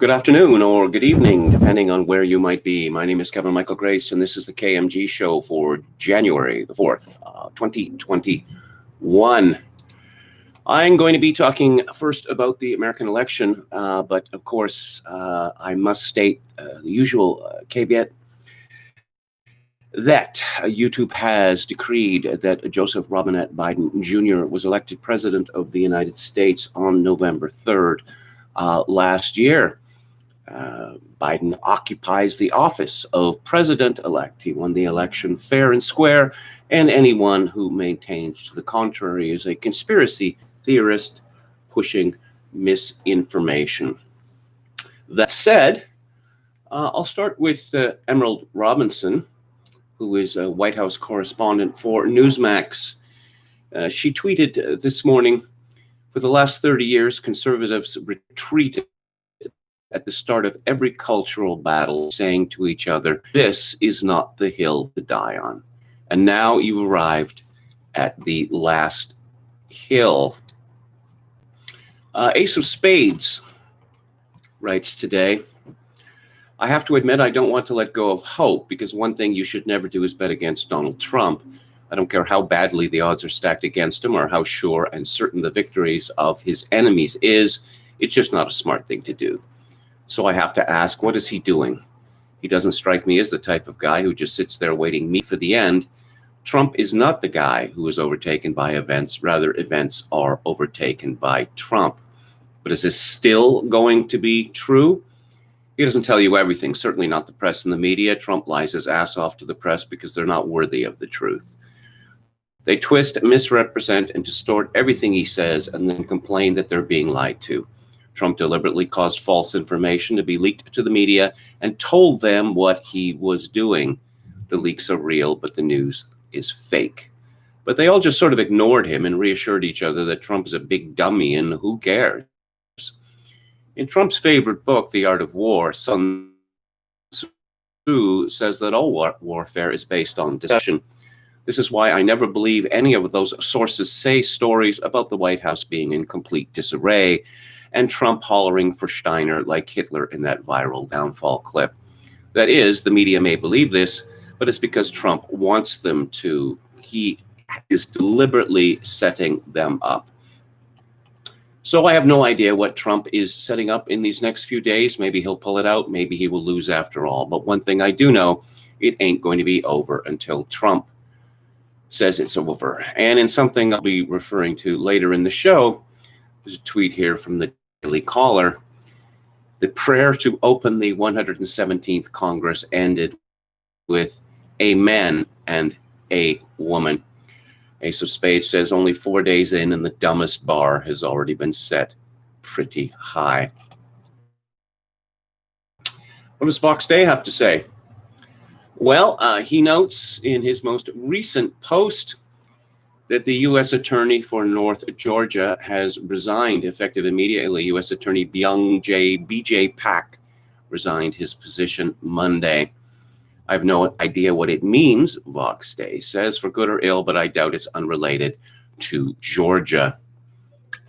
Good afternoon or good evening, depending on where you might be. My name is Kevin Michael Grace, and this is the KMG show for January the 4th, 2021. I'm going to be talking first about the American election, but of course, I must state the usual caveat that YouTube has decreed that Joseph Robinette Biden Jr. was elected president of the United States on November 3rd last year. Biden occupies the office of president-elect. He won the election fair and square, and anyone who maintains to the contrary is a conspiracy theorist pushing misinformation. That said, I'll start with Emerald Robinson, who is a White House correspondent for Newsmax. She tweeted this morning, "For the last 30 years, conservatives retreated at the start of every cultural battle, saying to each other, 'This is not the hill to die on.' And now you've arrived at the last hill." Ace of Spades writes today, "I have to admit I don't want to let go of hope, because one thing you should never do is bet against Donald Trump. I don't care how badly the odds are stacked against him or how sure and certain the victories of his enemies is. It's just not a smart thing to do. So I have to ask, what is he doing? He doesn't strike me as the type of guy who just sits there waiting me for the end. Trump is not the guy who is overtaken by events. Rather, events are overtaken by Trump. But is this still going to be true? He doesn't tell you everything, certainly not the press and the media. Trump lies his ass off to the press because they're not worthy of the truth. They twist, misrepresent, and distort everything he says and then complain that they're being lied to. Trump deliberately caused false information to be leaked to the media and told them what he was doing. The leaks are real, but the news is fake. But they all just sort of ignored him and reassured each other that Trump is a big dummy and who cares? In Trump's favorite book, The Art of War, Sun Tzu says that all warfare is based on deception. This is why I never believe any of those sources say stories about the White House being in complete disarray and Trump hollering for Steiner like Hitler in that viral downfall clip. That is, the media may believe this, but it's because Trump wants them to. He is deliberately setting them up. So I have no idea what Trump is setting up in these next few days. Maybe he'll pull it out. Maybe he will lose after all. But one thing I do know, it ain't going to be over until Trump says it's over. And in something I'll be referring to later in the show, there's a tweet here from the Daily Caller. The prayer to open the 117th Congress ended with a man and a woman. Ace of Spades says only 4 days in and the dumbest bar has already been set pretty high. What does Fox Day have to say? Well, he notes in his most recent post that the U.S. Attorney for North Georgia has resigned effective immediately. U.S. Attorney B.J. Pak resigned his position Monday. I have no idea what it means, Vox Day says, for good or ill, but I doubt it's unrelated to Georgia.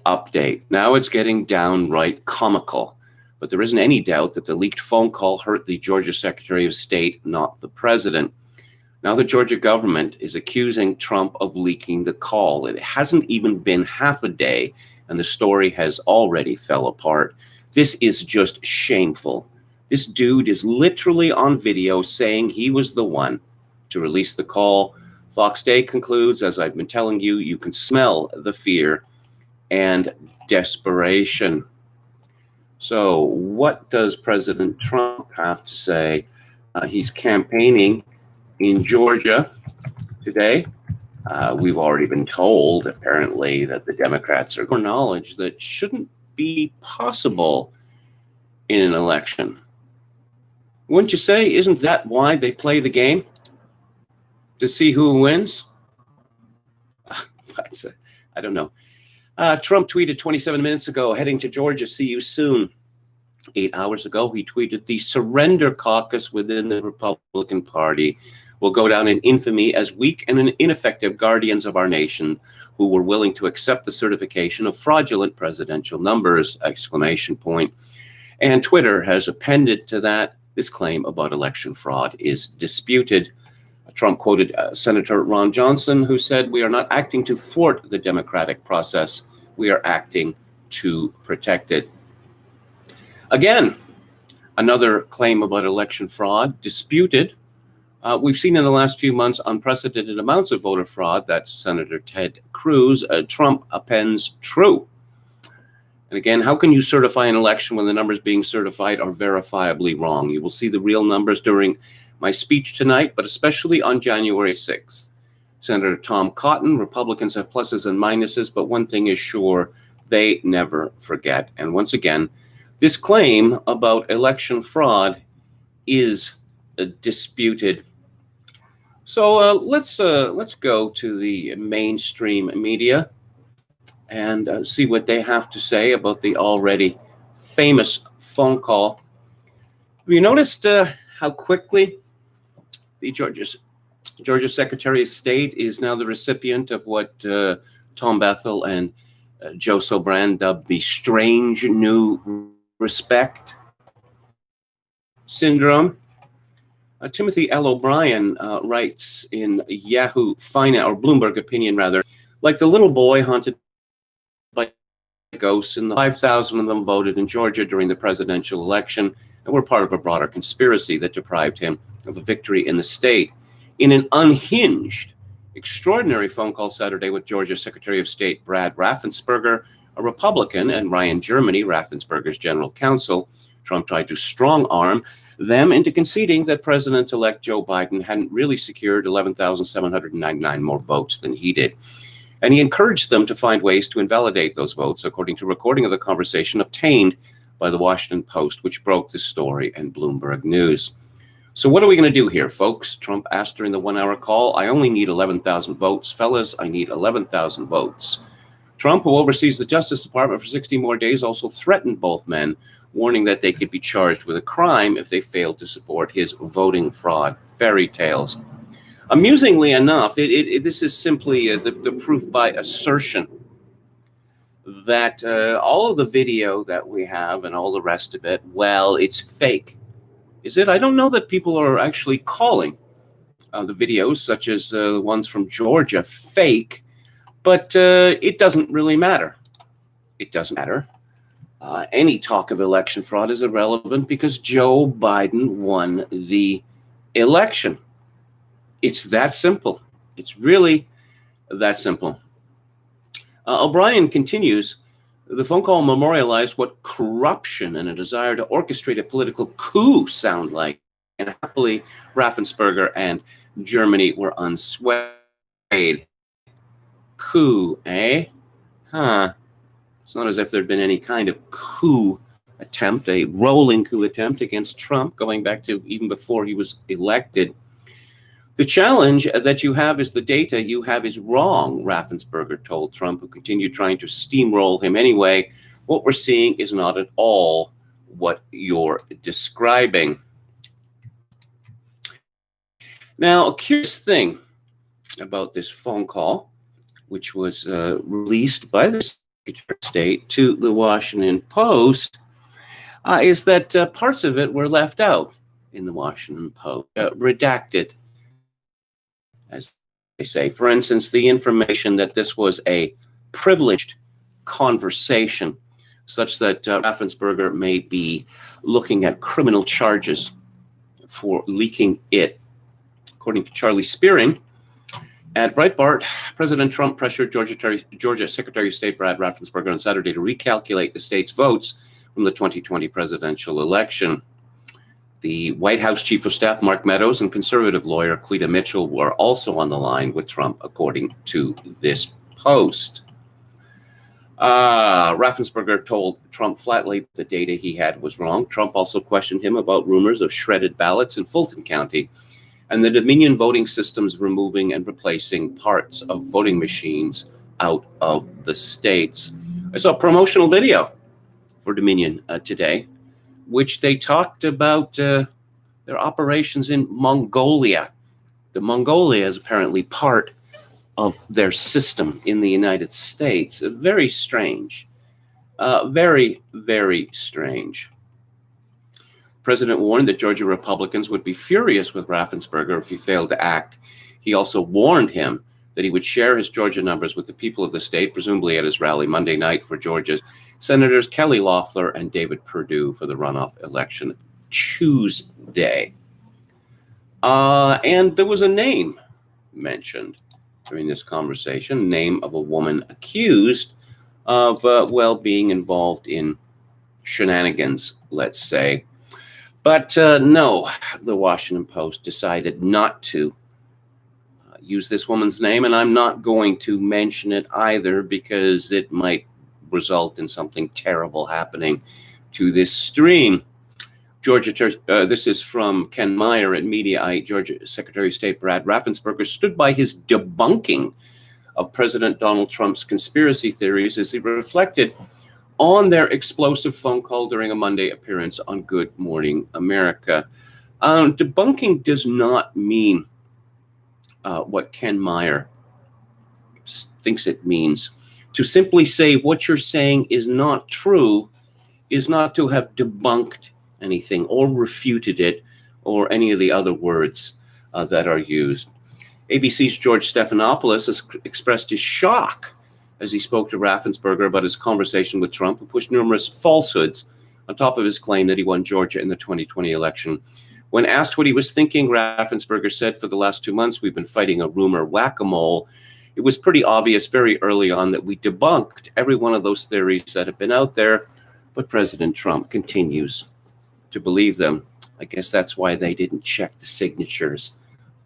Update. Now it's getting downright comical, but there isn't any doubt that the leaked phone call hurt the Georgia Secretary of State, not the president. Now the Georgia government is accusing Trump of leaking the call. It hasn't even been half a day, and the story has already fell apart. This is just shameful. This dude is literally on video saying he was the one to release the call. Fox Day concludes, as I've been telling you, you can smell the fear and desperation. So what does President Trump have to say? He's campaigning in Georgia today. We've already been told, apparently, that the Democrats are going knowledge that shouldn't be possible in an election. Wouldn't you say, isn't that why they play the game? To see who wins? I don't know. Trump tweeted 27 minutes ago, heading to Georgia, see you soon. 8 hours ago, he tweeted, the surrender caucus within the Republican Party will go down in infamy as weak and ineffective guardians of our nation who were willing to accept the certification of fraudulent presidential numbers, exclamation point. And Twitter has appended to that, this claim about election fraud is disputed. Trump quoted Senator Ron Johnson, who said, "We are not acting to thwart the democratic process. We are acting to protect it." Again, another claim about election fraud disputed. We've seen in the last few months unprecedented amounts of voter fraud. That's Senator Ted Cruz. Trump appends true. And again, how can you certify an election when the numbers being certified are verifiably wrong? You will see the real numbers during my speech tonight, but especially on January 6th. Senator Tom Cotton, Republicans have pluses and minuses, but one thing is sure, they never forget. And once again, this claim about election fraud is disputed. So let's go to the mainstream media and see what they have to say about the already famous phone call. Have you noticed how quickly the Georgia Secretary of State is now the recipient of what Tom Bethel and Joe Sobran dubbed the strange new respect syndrome? Timothy L. O'Brien writes in Yahoo Finance, or Bloomberg Opinion rather, like the little boy haunted by ghosts, and the 5,000 of them voted in Georgia during the presidential election and were part of a broader conspiracy that deprived him of a victory in the state. In an unhinged, extraordinary phone call Saturday with Georgia Secretary of State Brad Raffensperger, a Republican, and Ryan Germany, Raffensperger's general counsel, Trump tried to strong-arm them into conceding that President-elect Joe Biden hadn't really secured 11,799 more votes than he did. And he encouraged them to find ways to invalidate those votes, according to a recording of the conversation obtained by the Washington Post, which broke the story, and Bloomberg News. So what are we going to do here, folks? Trump asked during the 1-hour call, "I only need 11,000 votes. Fellas, I need 11,000 votes." Trump, who oversees the Justice Department for 60 more days, also threatened both men, warning that they could be charged with a crime if they failed to support his voting fraud fairy tales. Amusingly enough, this is simply the proof by assertion that all of the video that we have and all the rest of it, well, it's fake. Is it? I don't know that people are actually calling the videos, such as the ones from Georgia, fake, but it doesn't really matter. It doesn't matter. Any talk of election fraud is irrelevant because Joe Biden won the election. It's that simple. It's really that simple. O'Brien continues, the phone call memorialized what corruption and a desire to orchestrate a political coup sound like. And happily, Raffensperger and Germany were unswayed. Coup, eh? Huh. It's not as if there'd been any kind of coup attempt, a rolling coup attempt against Trump, going back to even before he was elected. The challenge that you have is the data you have is wrong, Raffensperger told Trump, who continued trying to steamroll him anyway. What we're seeing is not at all what you're describing. Now, a curious thing about this phone call, which was released by the Secretary of State to the Washington Post, is that parts of it were left out in the Washington Post, redacted, as they say. For instance, the information that this was a privileged conversation, such that Raffensperger may be looking at criminal charges for leaking it. According to Charlie Spearing, at Breitbart, President Trump pressured Georgia Secretary of State Brad Raffensperger on Saturday to recalculate the state's votes from the 2020 presidential election. The White House Chief of Staff Mark Meadows and conservative lawyer Cleta Mitchell were also on the line with Trump, according to this Post. Raffensperger told Trump flatly the data he had was wrong. Trump also questioned him about rumors of shredded ballots in Fulton County and the Dominion voting systems removing and replacing parts of voting machines out of the states. I saw a promotional video for Dominion today, which they talked about their operations in Mongolia. The Mongolia is apparently part of their system in the United States. Very strange. Very, very strange. President warned that Georgia Republicans would be furious with Raffensperger if he failed to act. He also warned him that he would share his Georgia numbers with the people of the state, presumably at his rally Monday night for Georgia's Senators Kelly Loeffler and David Perdue for the runoff election Tuesday. And there was a name mentioned during this conversation, name of a woman accused of, being involved in shenanigans, let's say. But no, the Washington Post decided not to use this woman's name, and I'm not going to mention it either because it might result in something terrible happening to this stream. This is from Ken Meyer at Mediaite. Georgia Secretary of State Brad Raffensperger stood by his debunking of President Donald Trump's conspiracy theories as he reflected on their explosive phone call during a Monday appearance on Good Morning America. Debunking does not mean what Ken Meyer thinks it means. To simply say what you're saying is not true is not to have debunked anything or refuted it or any of the other words that are used. ABC's George Stephanopoulos has expressed his shock as he spoke to Raffensperger about his conversation with Trump, who pushed numerous falsehoods on top of his claim that he won Georgia in the 2020 election. When asked what he was thinking, Raffensperger said, "For the last 2 months, we've been fighting a rumor whack-a-mole. It was pretty obvious very early on that we debunked every one of those theories that have been out there, but President Trump continues to believe them." I guess that's why they didn't check the signatures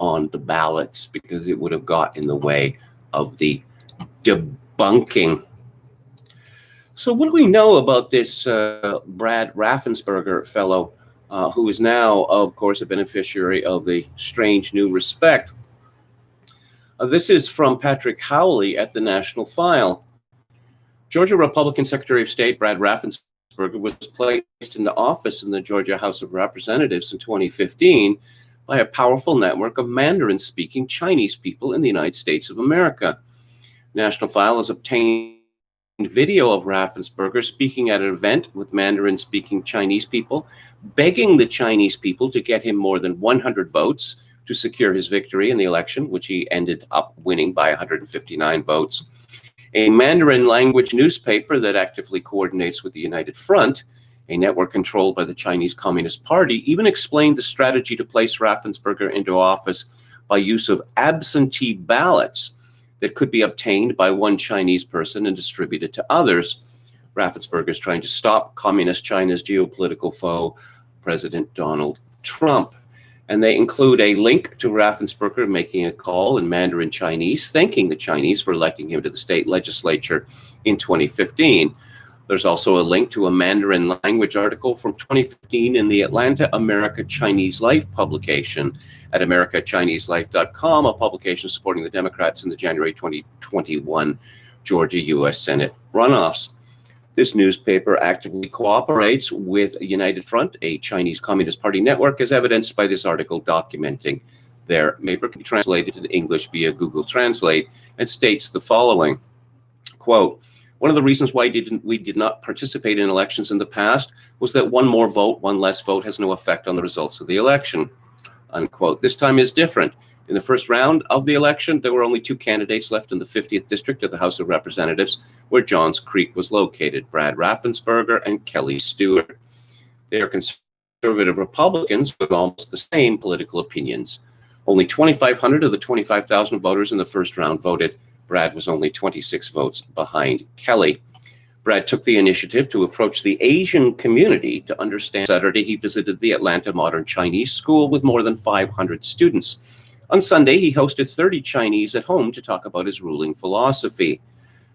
on the ballots, because it would have got in the way of the debunking. So what do we know about this Brad Raffensperger fellow, who is now, of course, a beneficiary of the strange new respect? This is from Patrick Howley at the National File. Georgia Republican Secretary of State Brad Raffensperger was placed into office in the Georgia House of Representatives in 2015 by a powerful network of Mandarin-speaking Chinese people in the United States of America. National File has obtained video of Raffensperger speaking at an event with Mandarin-speaking Chinese people, begging the Chinese people to get him more than 100 votes to secure his victory in the election, which he ended up winning by 159 votes. A Mandarin language newspaper that actively coordinates with the United Front, a network controlled by the Chinese Communist Party, even explained the strategy to place Raffensperger into office by use of absentee ballots that could be obtained by one Chinese person and distributed to others. Raffensperger is trying to stop Communist China's geopolitical foe, President Donald Trump. And they include a link to Raffensperger making a call in Mandarin Chinese, thanking the Chinese for electing him to the state legislature in 2015. There's also a link to a Mandarin language article from 2015 in the Atlanta America Chinese Life publication at americachineselife.com, a publication supporting the Democrats in the January 2021 Georgia U.S. Senate runoffs. This newspaper actively cooperates with United Front, a Chinese Communist Party network, as evidenced by this article documenting their paper. Can be translated into English via Google Translate and states the following, quote, "One of the reasons why we did not participate in elections in the past was that one more vote, one less vote has no effect on the results of the election," unquote. This time is different. In the first round of the election, there were only 2 candidates left in the 50th District of the House of Representatives, where Johns Creek was located, Brad Raffensperger and Kelly Stewart. They are conservative Republicans with almost the same political opinions. Only 2,500 of the 25,000 voters in the first round voted. Brad was only 26 votes behind Kelly. Brad took the initiative to approach the Asian community to understand. Saturday, he visited the Atlanta Modern Chinese School with more than 500 students. On Sunday, he hosted 30 Chinese at home to talk about his ruling philosophy.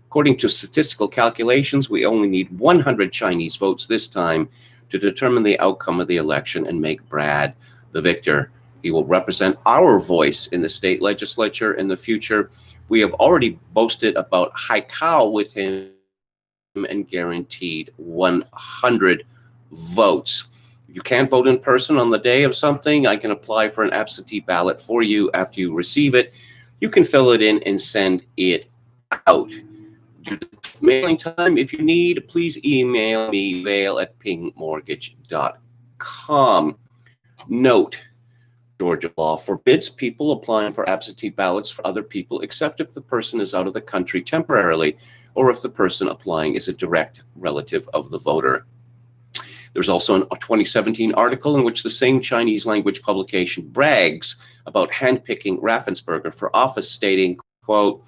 According to statistical calculations, we only need 100 Chinese votes this time to determine the outcome of the election and make Brad the victor. He will represent our voice in the state legislature in the future. We have already boasted about Haikal with him and guaranteed 100 votes. If you can't vote in person on the day of something, I can apply for an absentee ballot for you after you receive it. You can fill it in and send it out. Due to mailing time, if you need, please email me, vail@pingmortgage.com. Georgia.com. Note, Georgia law forbids people applying for absentee ballots for other people except if the person is out of the country temporarily or if the person applying is a direct relative of the voter. There's also a 2017 article in which the same Chinese language publication brags about handpicking Raffensperger for office, stating, quote,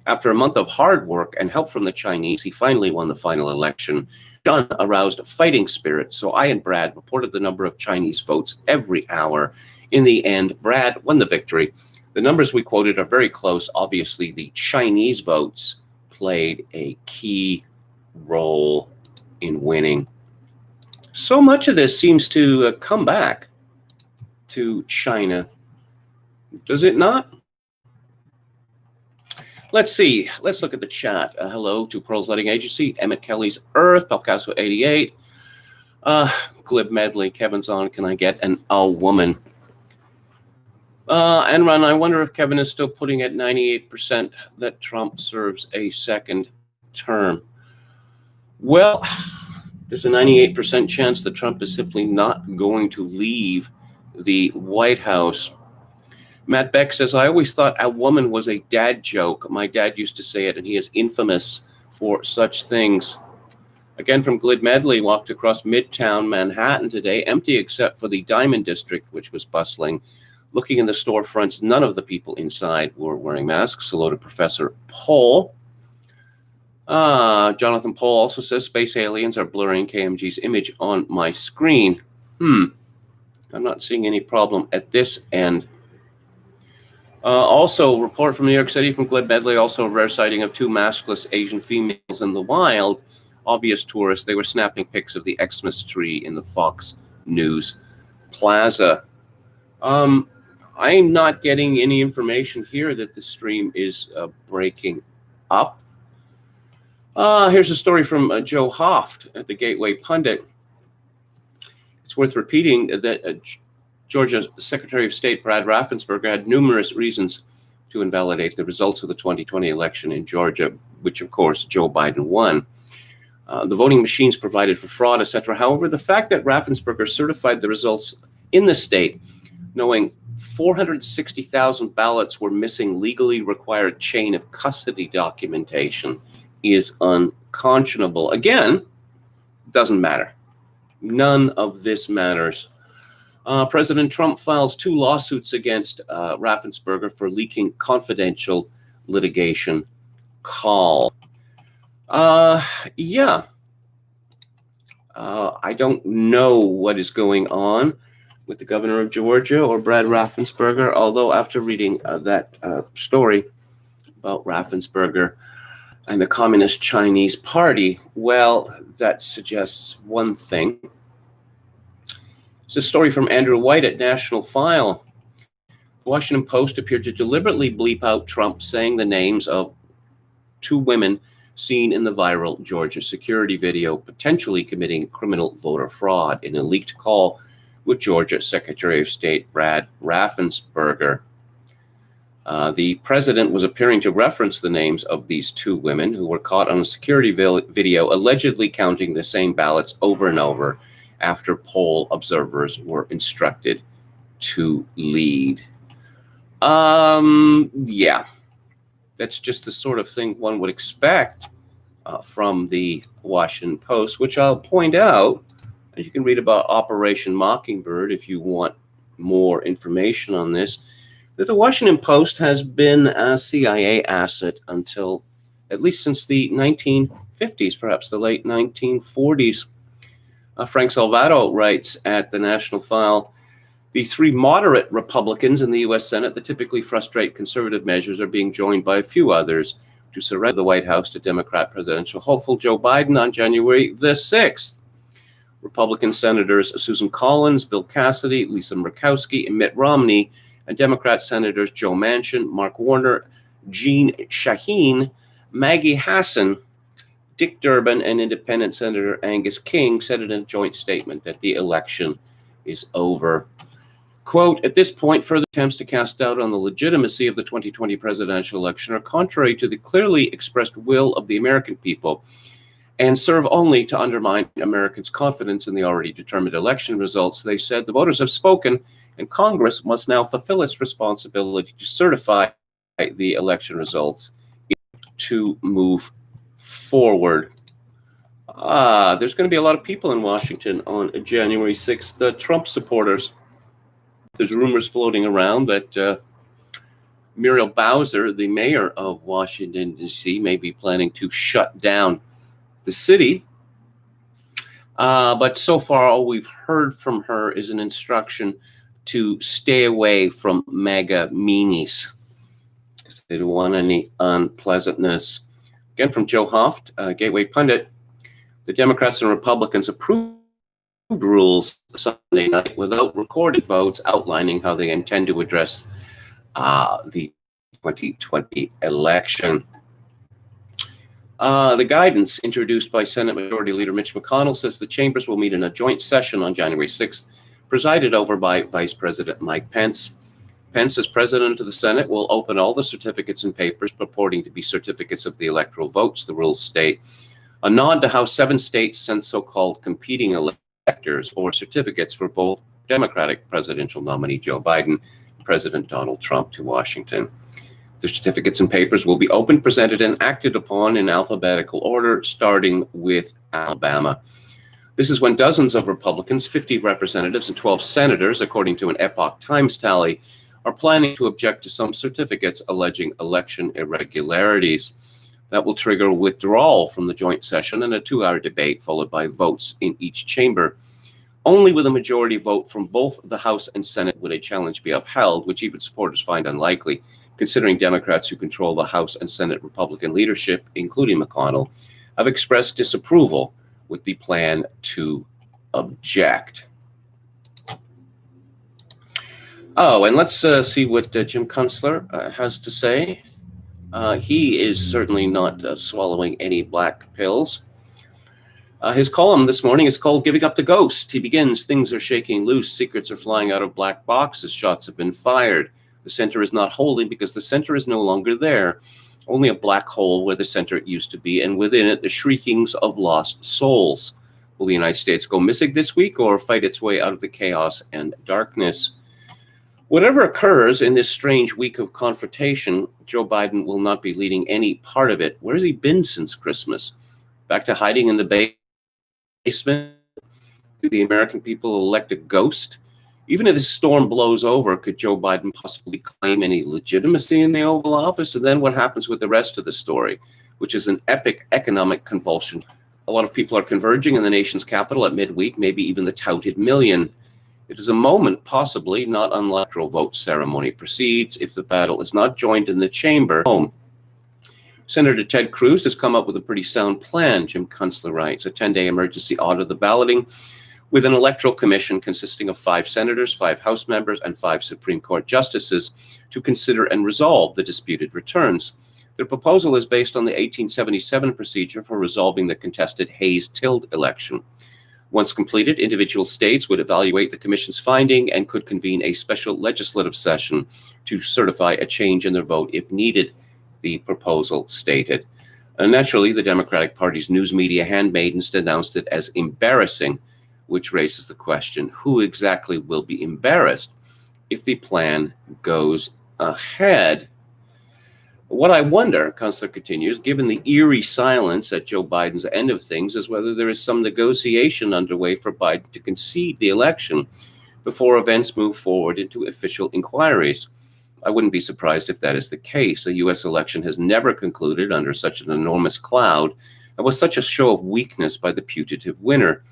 "After a month of hard work and help from the Chinese, he finally won the final election. John aroused a fighting spirit, so I and Brad reported the number of Chinese votes every hour. In the end, Brad won the victory. The numbers we quoted are very close. Obviously, the Chinese votes played a key role in winning." So much of this seems to come back to China, does it not? Let's see. Let's look at the chat. Hello to Pearl's Letting Agency, Emmett Kelly's Earth, Pelcasso 88, Glib Medley, Kevin's on. Can I get an woman? Enron, I wonder if Kevin is still putting at 98% that Trump serves a second term. Well, there's a 98% chance that Trump is simply not going to leave the White House. Matt Beck says, I always thought a woman was a dad joke. My dad used to say it, and he is infamous for such things. Again, from Glid Medley, walked across Midtown Manhattan today, empty except for the Diamond District, which was bustling. Looking in the storefronts, none of the people inside were wearing masks. Hello to Professor Paul. Jonathan Paul also says space aliens are blurring KMG's image on my screen. I'm not seeing any problem at this end. Also, report from New York City from Glib Medley, also a rare sighting of two maskless Asian females in the wild. Obvious tourists. They were snapping pics of the Xmas tree in the Fox News Plaza. I'm not getting any information here that the stream is breaking up. Here's a story from Joe Hoft at the Gateway Pundit. It's worth repeating that Georgia Secretary of State Brad Raffensperger had numerous reasons to invalidate the results of the 2020 election in Georgia, which, of course, Joe Biden won. The voting machines provided for fraud, etc. However, the fact that Raffensperger certified the results in the state, knowing 460,000 ballots were missing legally required chain of custody documentation, is unconscionable. Again, doesn't matter. None of this matters. President Trump files 2 lawsuits against Raffensperger for leaking confidential litigation call. I don't know what is going on with the governor of Georgia or Brad Raffensperger, although after reading that story about Raffensperger and the Communist Chinese Party, well, that suggests one thing. It's a story from Andrew White at National File. The Washington Post appeared to deliberately bleep out Trump saying the names of 2 women seen in the viral Georgia security video, potentially committing criminal voter fraud in a leaked call with Georgia Secretary of State Brad Raffensperger. The president was appearing to reference the names of these 2 women who were caught on a security video allegedly counting the same ballots over and over after poll observers were instructed to lead. Yeah, that's just the sort of thing one would expect from the Washington Post, which I'll point out. And you can read about Operation Mockingbird if you want more information on this, that the Washington Post has been a CIA asset until at least since the 1950s, perhaps the late 1940s. Frank Salvato writes at the National File, the 3 moderate Republicans in the U.S. Senate that typically frustrate conservative measures are being joined by a few others to surrender the White House to Democrat presidential hopeful Joe Biden on January the 6th. Republican Senators Susan Collins, Bill Cassidy, Lisa Murkowski, and Mitt Romney, and Democrat Senators Joe Manchin, Mark Warner, Jeanne Shaheen, Maggie Hassan, Dick Durbin, and Independent Senator Angus King said in a joint statement that the election is over. Quote, at this point, further attempts to cast doubt on the legitimacy of the 2020 presidential election are contrary to the clearly expressed will of the American people and serve only to undermine Americans' confidence in the already determined election results. They said the voters have spoken, and Congress must now fulfill its responsibility to certify the election results to move forward. There's going to be a lot of people in Washington on January 6th, Trump supporters. There's rumors floating around that Muriel Bowser, the mayor of Washington, D.C., may be planning to shut down the city. But so far, all we've heard from her is an instruction to stay away from MAGA meanies because they don't want any unpleasantness. Again, from Joe Hoft, Gateway Pundit, the Democrats and Republicans approved rules Sunday night without recorded votes outlining how they intend to address the 2020 election. The guidance introduced by Senate Majority Leader Mitch McConnell says the chambers will meet in a joint session on January 6th, presided over by Vice President Mike Pence. Pence, as president of the Senate, will open all the certificates and papers purporting to be certificates of the electoral votes, the rules state, a nod to how 7 states sent so-called competing electors or certificates for both Democratic presidential nominee Joe Biden and President Donald Trump to Washington. The certificates and papers will be opened, presented, and acted upon in alphabetical order, starting with Alabama. This is when dozens of Republicans, 50 representatives, and 12 senators, according to an Epoch Times tally, are planning to object to some certificates alleging election irregularities. That will trigger withdrawal from the joint session and a 2-hour debate, followed by votes in each chamber. Only with a majority vote from both the House and Senate would a challenge be upheld, which even supporters find unlikely, considering Democrats who control the House and Senate Republican leadership, including McConnell, have expressed disapproval with the plan to object. Oh, and let's see what Jim Kunstler has to say. He is certainly not swallowing any black pills. His column this morning is called Giving Up the Ghost. He begins, things are shaking loose, secrets are flying out of black boxes, shots have been fired. The center is not holding because the center is no longer there. Only a black hole where the center used to be, and within it, the shriekings of lost souls. Will the United States go missing this week or fight its way out of the chaos and darkness? Whatever occurs in this strange week of confrontation, Joe Biden will not be leading any part of it. Where has he been since Christmas? Back to hiding in the basement? Do the American people elect a ghost? Even if the storm blows over, could Joe Biden possibly claim any legitimacy in the Oval Office? And then what happens with the rest of the story, which is an epic economic convulsion? A lot of people are converging in the nation's capital at midweek, maybe even the touted million. It is a moment, possibly, not unlike the electoral vote ceremony proceeds if the battle is not joined in the chamber. Senator Ted Cruz has come up with a pretty sound plan, Jim Kunstler writes, a 10-day emergency audit of the balloting with an electoral commission consisting of 5 senators, 5 House members, and 5 Supreme Court justices to consider and resolve the disputed returns. Their proposal is based on the 1877 procedure for resolving the contested Hayes-Tilde election. Once completed, individual states would evaluate the commission's finding and could convene a special legislative session to certify a change in their vote if needed, the proposal stated. Naturally, the Democratic Party's news media handmaidens denounced it as embarrassing, which raises the question, who exactly will be embarrassed if the plan goes ahead? What I wonder, Kunstler continues, given the eerie silence at Joe Biden's end of things, is whether there is some negotiation underway for Biden to concede the election before events move forward into official inquiries. I wouldn't be surprised if that is the case. A U.S. election has never concluded under such an enormous cloud and was such a show of weakness by the putative winner.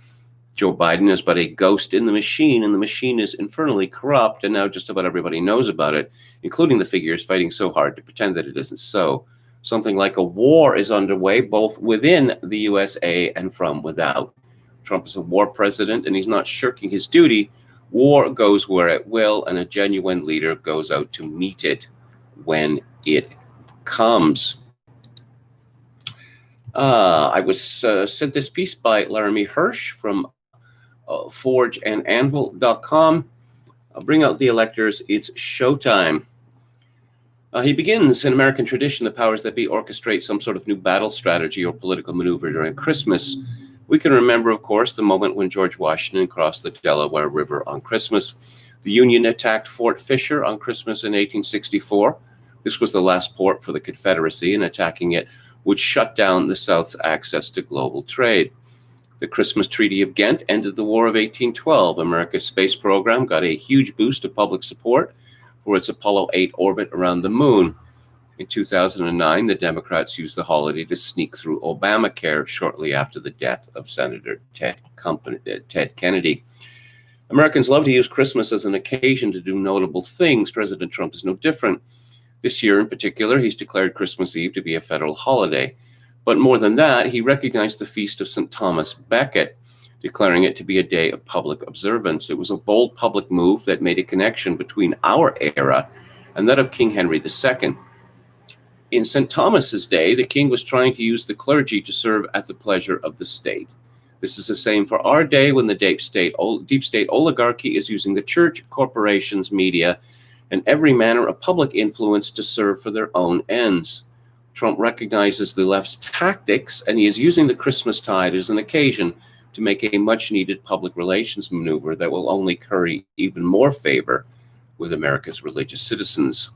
Joe Biden is but a ghost in the machine, and the machine is infernally corrupt, and now just about everybody knows about it, including the figures fighting so hard to pretend that it isn't so. Something like a war is underway, both within the USA and from without. Trump is a war president, and he's not shirking his duty. War goes where it will, and a genuine leader goes out to meet it when it comes. I was sent this piece by Laramie Hirsch from forgeandanvil.com. Bring out the electors, it's showtime. He begins, in American tradition, the powers that be orchestrate some sort of new battle strategy or political maneuver during Christmas. We can remember, of course, the moment when George Washington crossed the Delaware River on Christmas. The Union attacked Fort Fisher on Christmas in 1864. This was the last port for the Confederacy, and attacking it would shut down the South's access to global trade. The Christmas Treaty of Ghent ended the War of 1812. America's space program got a huge boost of public support for its Apollo 8 orbit around the moon. In 2009, the Democrats used the holiday to sneak through Obamacare shortly after the death of Senator Ted Kennedy. Americans love to use Christmas as an occasion to do notable things. President Trump is no different. This year in particular, he's declared Christmas Eve to be a federal holiday. But more than that, he recognized the feast of St. Thomas Becket, declaring it to be a day of public observance. It was a bold public move that made a connection between our era and that of King Henry II. In St. Thomas's day, the king was trying to use the clergy to serve at the pleasure of the state. This is the same for our day when the deep state oligarchy is using the church, corporations, media, and every manner of public influence to serve for their own ends. Trump recognizes the left's tactics, and he is using the Christmastide as an occasion to make a much-needed public relations maneuver that will only curry even more favor with America's religious citizens.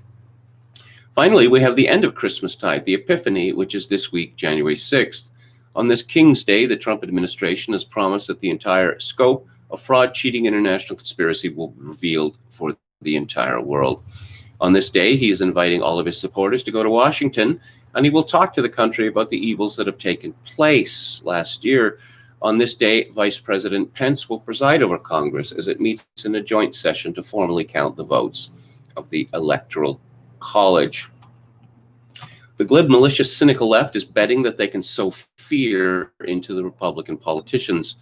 Finally, we have the end of Christmastide, the Epiphany, which is this week, January 6th. On this King's Day, the Trump administration has promised that the entire scope of fraud, cheating, and international conspiracy will be revealed for the entire world. On this day, he is inviting all of his supporters to go to Washington, and he will talk to the country about the evils that have taken place last year. On this day, Vice President Pence will preside over Congress as it meets in a joint session to formally count the votes of the Electoral College. The glib, malicious, cynical left is betting that they can sow fear into the Republican politicians.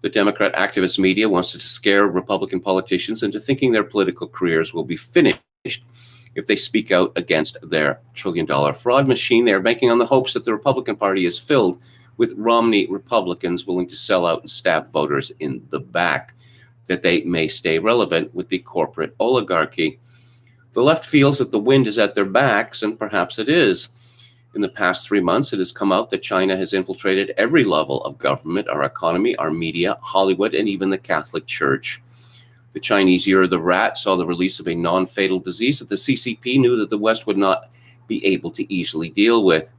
The Democrat activist media wants to scare Republican politicians into thinking their political careers will be finished if they speak out against their trillion-dollar fraud machine they are banking on the hopes that the Republican Party is filled with Romney Republicans willing to sell out and stab voters in the back, that they may stay relevant with the corporate oligarchy. The left feels that the wind is at their backs, and perhaps it is. In the past 3 months, it has come out that China has infiltrated every level of government, our economy, our media, Hollywood, and even the Catholic Church. The Chinese Year of the Rat saw the release of a non-fatal disease that the CCP knew that the West would not be able to easily deal with.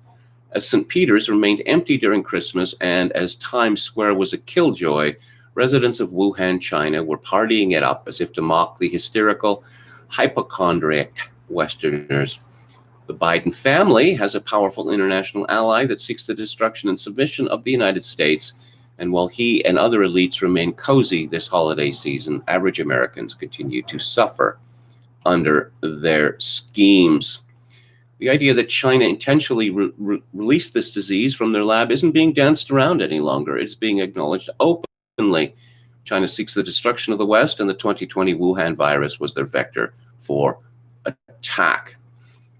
As St. Peter's remained empty during Christmas and as Times Square was a killjoy, residents of Wuhan, China were partying it up as if to mock the hysterical, hypochondriac Westerners. The Biden family has a powerful international ally that seeks the destruction and submission of the United States. And while he and other elites remain cozy this holiday season, average Americans continue to suffer under their schemes. The idea that China intentionally released this disease from their lab isn't being danced around any longer. It's being acknowledged openly. China seeks the destruction of the West, and the 2020 Wuhan virus was their vector for attack.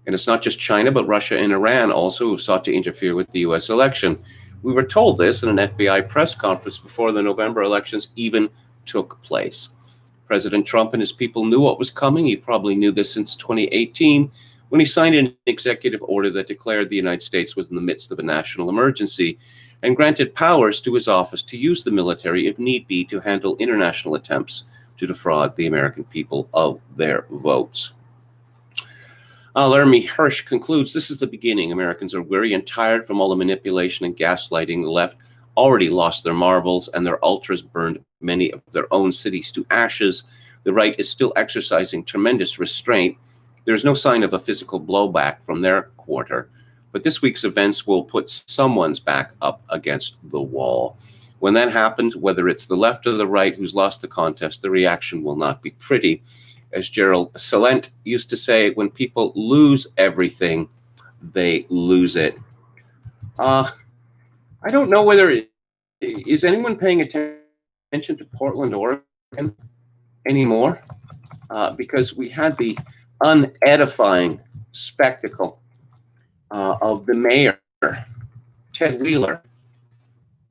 And it's not just China, but Russia and Iran also who sought to interfere with the U.S. election. We were told this in an FBI press conference before the November elections even took place. President Trump and his people knew what was coming. He probably knew this since 2018 when he signed an executive order that declared the United States was in the midst of a national emergency and granted powers to his office to use the military, if need be, to handle international attempts to defraud the American people of their votes. Laramie Hirsch concludes, this is the beginning. Americans are weary and tired from all the manipulation and gaslighting. The left already lost their marbles, and their ultras burned many of their own cities to ashes. The right is still exercising tremendous restraint. There's no sign of a physical blowback from their quarter, but this week's events will put someone's back up against the wall. When that happens, whether it's the left or the right who's lost the contest, the reaction will not be pretty. As Gerald Salent used to say, when people lose everything, they lose it. I don't know whether is anyone paying attention to Portland, Oregon anymore, because we had the unedifying spectacle of the mayor, Ted Wheeler,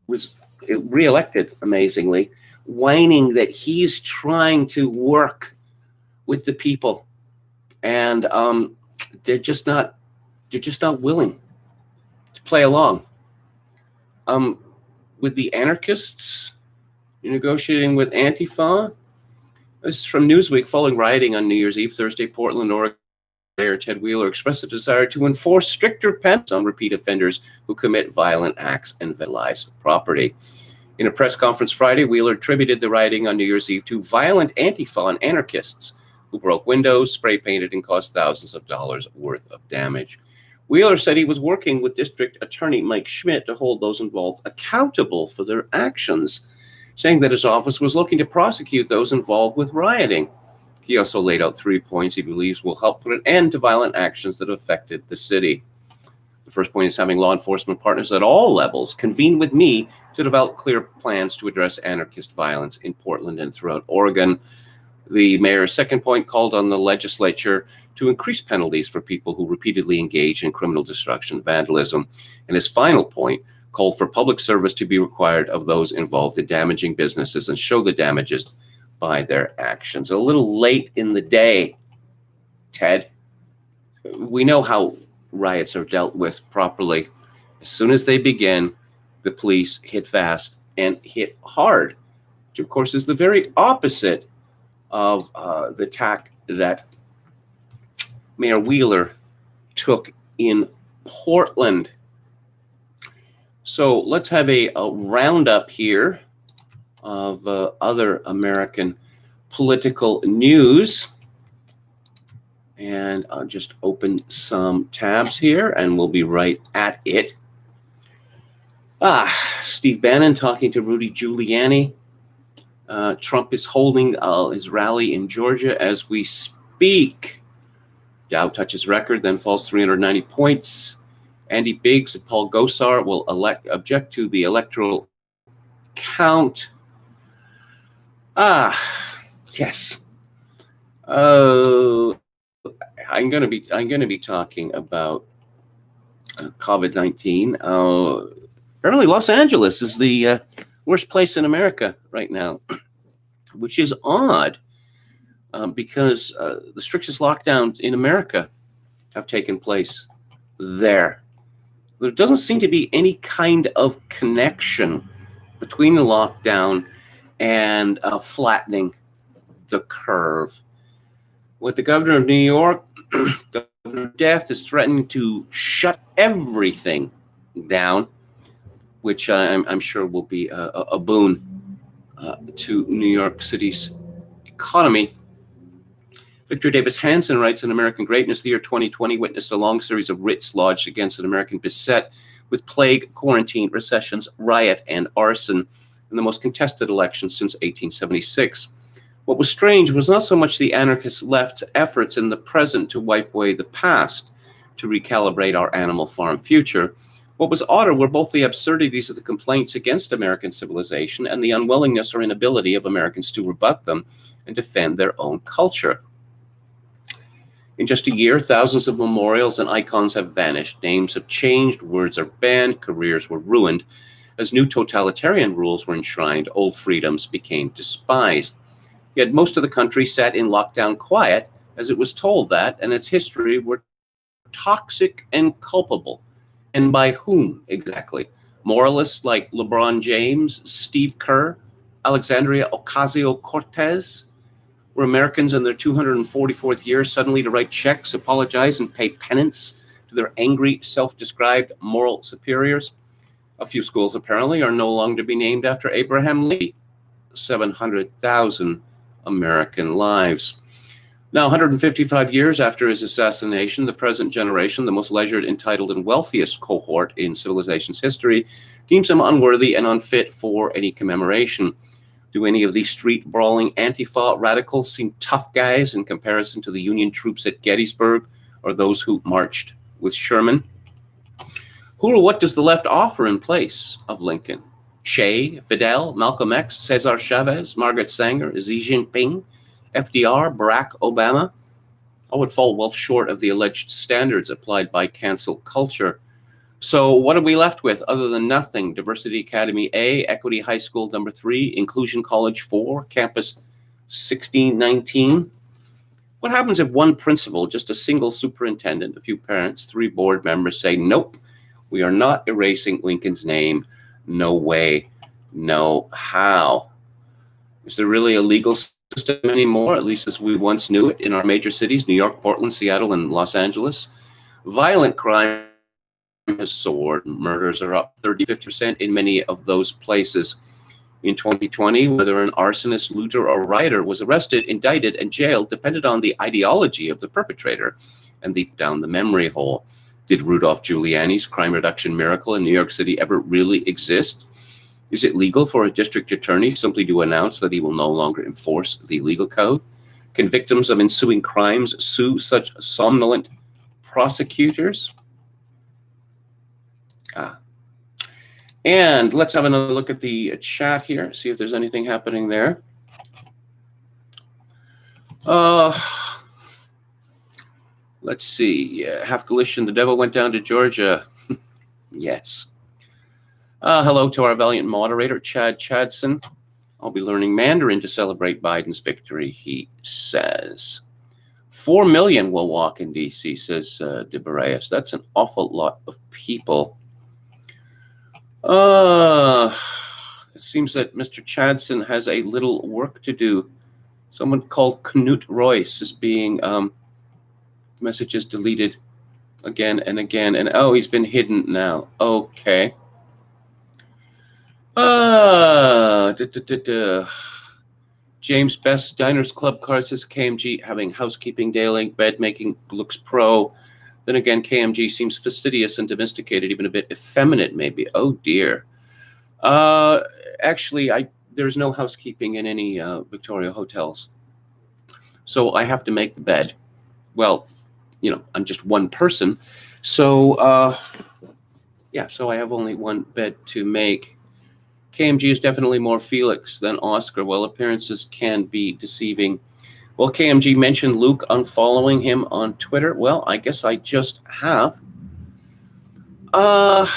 was reelected amazingly, whining that he's trying to work with the people. And they're just not willing to play along. With the anarchists, you're negotiating with Antifa. This is from Newsweek. Following rioting on New Year's Eve, Thursday, Portland, Oregon, Mayor Ted Wheeler expressed a desire to enforce stricter penalties on repeat offenders who commit violent acts and vandalize property. In a press conference Friday, Wheeler attributed the rioting on New Year's Eve to violent Antifa and anarchists who broke windows, spray painted, and caused thousands of dollars worth of damage. Wheeler said he was working with District Attorney Mike Schmidt to hold those involved accountable for their actions, saying that his office was looking to prosecute those involved with rioting. He also laid out 3 points he believes will help put an end to violent actions that have affected the city. The first point is having law enforcement partners at all levels convene with me to develop clear plans to address anarchist violence in Portland and throughout Oregon. The mayor's second point called on the legislature to increase penalties for people who repeatedly engage in criminal destruction and vandalism. And his final point called for public service to be required of those involved in damaging businesses and show the damages by their actions. A little late in the day, Ted. We know how riots are dealt with properly. As soon as they begin, the police hit fast and hit hard, which of course is the very opposite of the tack that Mayor Wheeler took in Portland. So let's have a roundup here of other American political news. And I'll just open some tabs here and we'll be right at it. Steve Bannon talking to Rudy Giuliani. Trump is holding his rally in Georgia as we speak. Dow touches record, then falls 390 points. Andy Biggs and Paul Gosar will object to the electoral count. Yes. I'm going to be talking about COVID-19. Apparently, Los Angeles is the worst place in America right now, which is odd because the strictest lockdowns in America have taken place there. There doesn't seem to be any kind of connection between the lockdown and flattening the curve. With the governor of New York, Governor Death is threatening to shut everything down, which I'm sure will be a boon to New York City's economy. Victor Davis Hanson writes, in American Greatness, the year 2020 witnessed a long series of writs lodged against an American beset with plague, quarantine, recessions, riot, and arson in the most contested election since 1876. What was strange was not so much the anarchist left's efforts in the present to wipe away the past, to recalibrate our animal farm future. What was odder were both the absurdities of the complaints against American civilization and the unwillingness or inability of Americans to rebut them and defend their own culture. In just a year, thousands of memorials and icons have vanished. Names have changed, words are banned, careers were ruined. As new totalitarian rules were enshrined, old freedoms became despised. Yet most of the country sat in lockdown quiet, as it was told that, and its history were toxic and culpable. And by whom exactly? Moralists like LeBron James, Steve Kerr, Alexandria Ocasio-Cortez? Were Americans in their 244th year suddenly to write checks, apologize, and pay penance to their angry, self-described moral superiors? A few schools apparently are no longer to be named after Abraham Lincoln. 700,000 American lives. Now, 155 years after his assassination, the present generation, the most leisured, entitled, and wealthiest cohort in civilization's history, deems him unworthy and unfit for any commemoration. Do any of these street-brawling Antifa radicals seem tough guys in comparison to the Union troops at Gettysburg or those who marched with Sherman? Who or what does the left offer in place of Lincoln? Che, Fidel, Malcolm X, Cesar Chavez, Margaret Sanger, Xi Jinping, FDR, Barack Obama? All would fall well short of the alleged standards applied by cancel culture. So what are we left with other than nothing? Diversity Academy A, Equity High School number 3, Inclusion College 4, Campus 1619. What happens if one principal, just a single superintendent, a few parents, 3 board members say, nope, we are not erasing Lincoln's name. No way, no how. Is there really a legal system anymore, at least as we once knew it in our major cities, New York, Portland, Seattle, and Los Angeles? Violent crime has soared. Murders are up 30-50% in many of those places. In 2020, whether an arsonist, looter, or rioter was arrested, indicted, and jailed depended on the ideology of the perpetrator and deep down the memory hole. Did Rudolph Giuliani's crime reduction miracle in New York City ever really exist? Is it legal for a district attorney simply to announce that he will no longer enforce the legal code? Can victims of ensuing crimes sue such somnolent prosecutors? And let's have another look at the chat here, see if there's anything happening there. Let's see. Half Galician, the devil went down to Georgia. Yes. Hello to our valiant moderator, Chad Chadson. I'll be learning Mandarin to celebrate Biden's victory, he says. 4 million will walk in D.C., says De Barreas. That's an awful lot of people. It seems that Mr. Chadson has a little work to do. Someone called Knut Royce is being messages deleted again and again. And oh, he's been hidden now. Okay. James Best, Diners Club Card says KMG having housekeeping daily, bed making looks pro. Then again, KMG seems fastidious and domesticated, even a bit effeminate, maybe. Oh, dear. Actually, there's no housekeeping in any Victoria hotels. So I have to make the bed. Well, you know, I'm just one person. So, yeah, so I have only one bed to make. KMG is definitely more Felix than Oscar. Well, appearances can be deceiving. Well, KMG mentioned Luke unfollowing him on Twitter. Well, I guess I just have. Oh,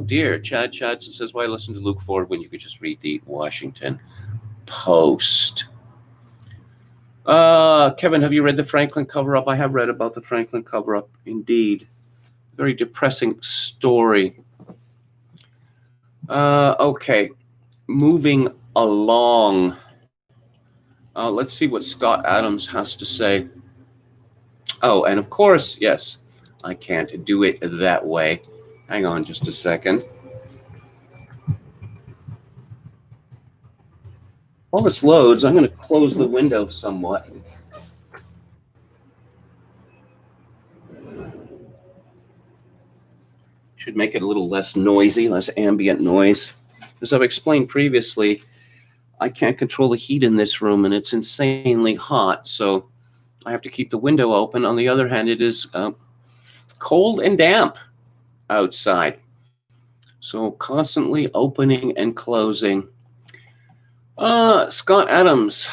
dear. Chad Chadson says, why listen to Luke Ford when you could just read the Washington Post? Kevin, have you read the Franklin cover-up? I have read about the Franklin cover-up, indeed. Very depressing story. Okay, moving along. Let's see what Scott Adams has to say. Oh, and of course, yes, I can't do it that way. Hang on just a second. While this loads, I'm going to close the window somewhat. Should make it a little less noisy, less ambient noise. As I've explained previously, I can't control the heat in this room, and it's insanely hot, so I have to keep the window open. On the other hand, it is cold and damp outside, so constantly opening and closing. Scott Adams,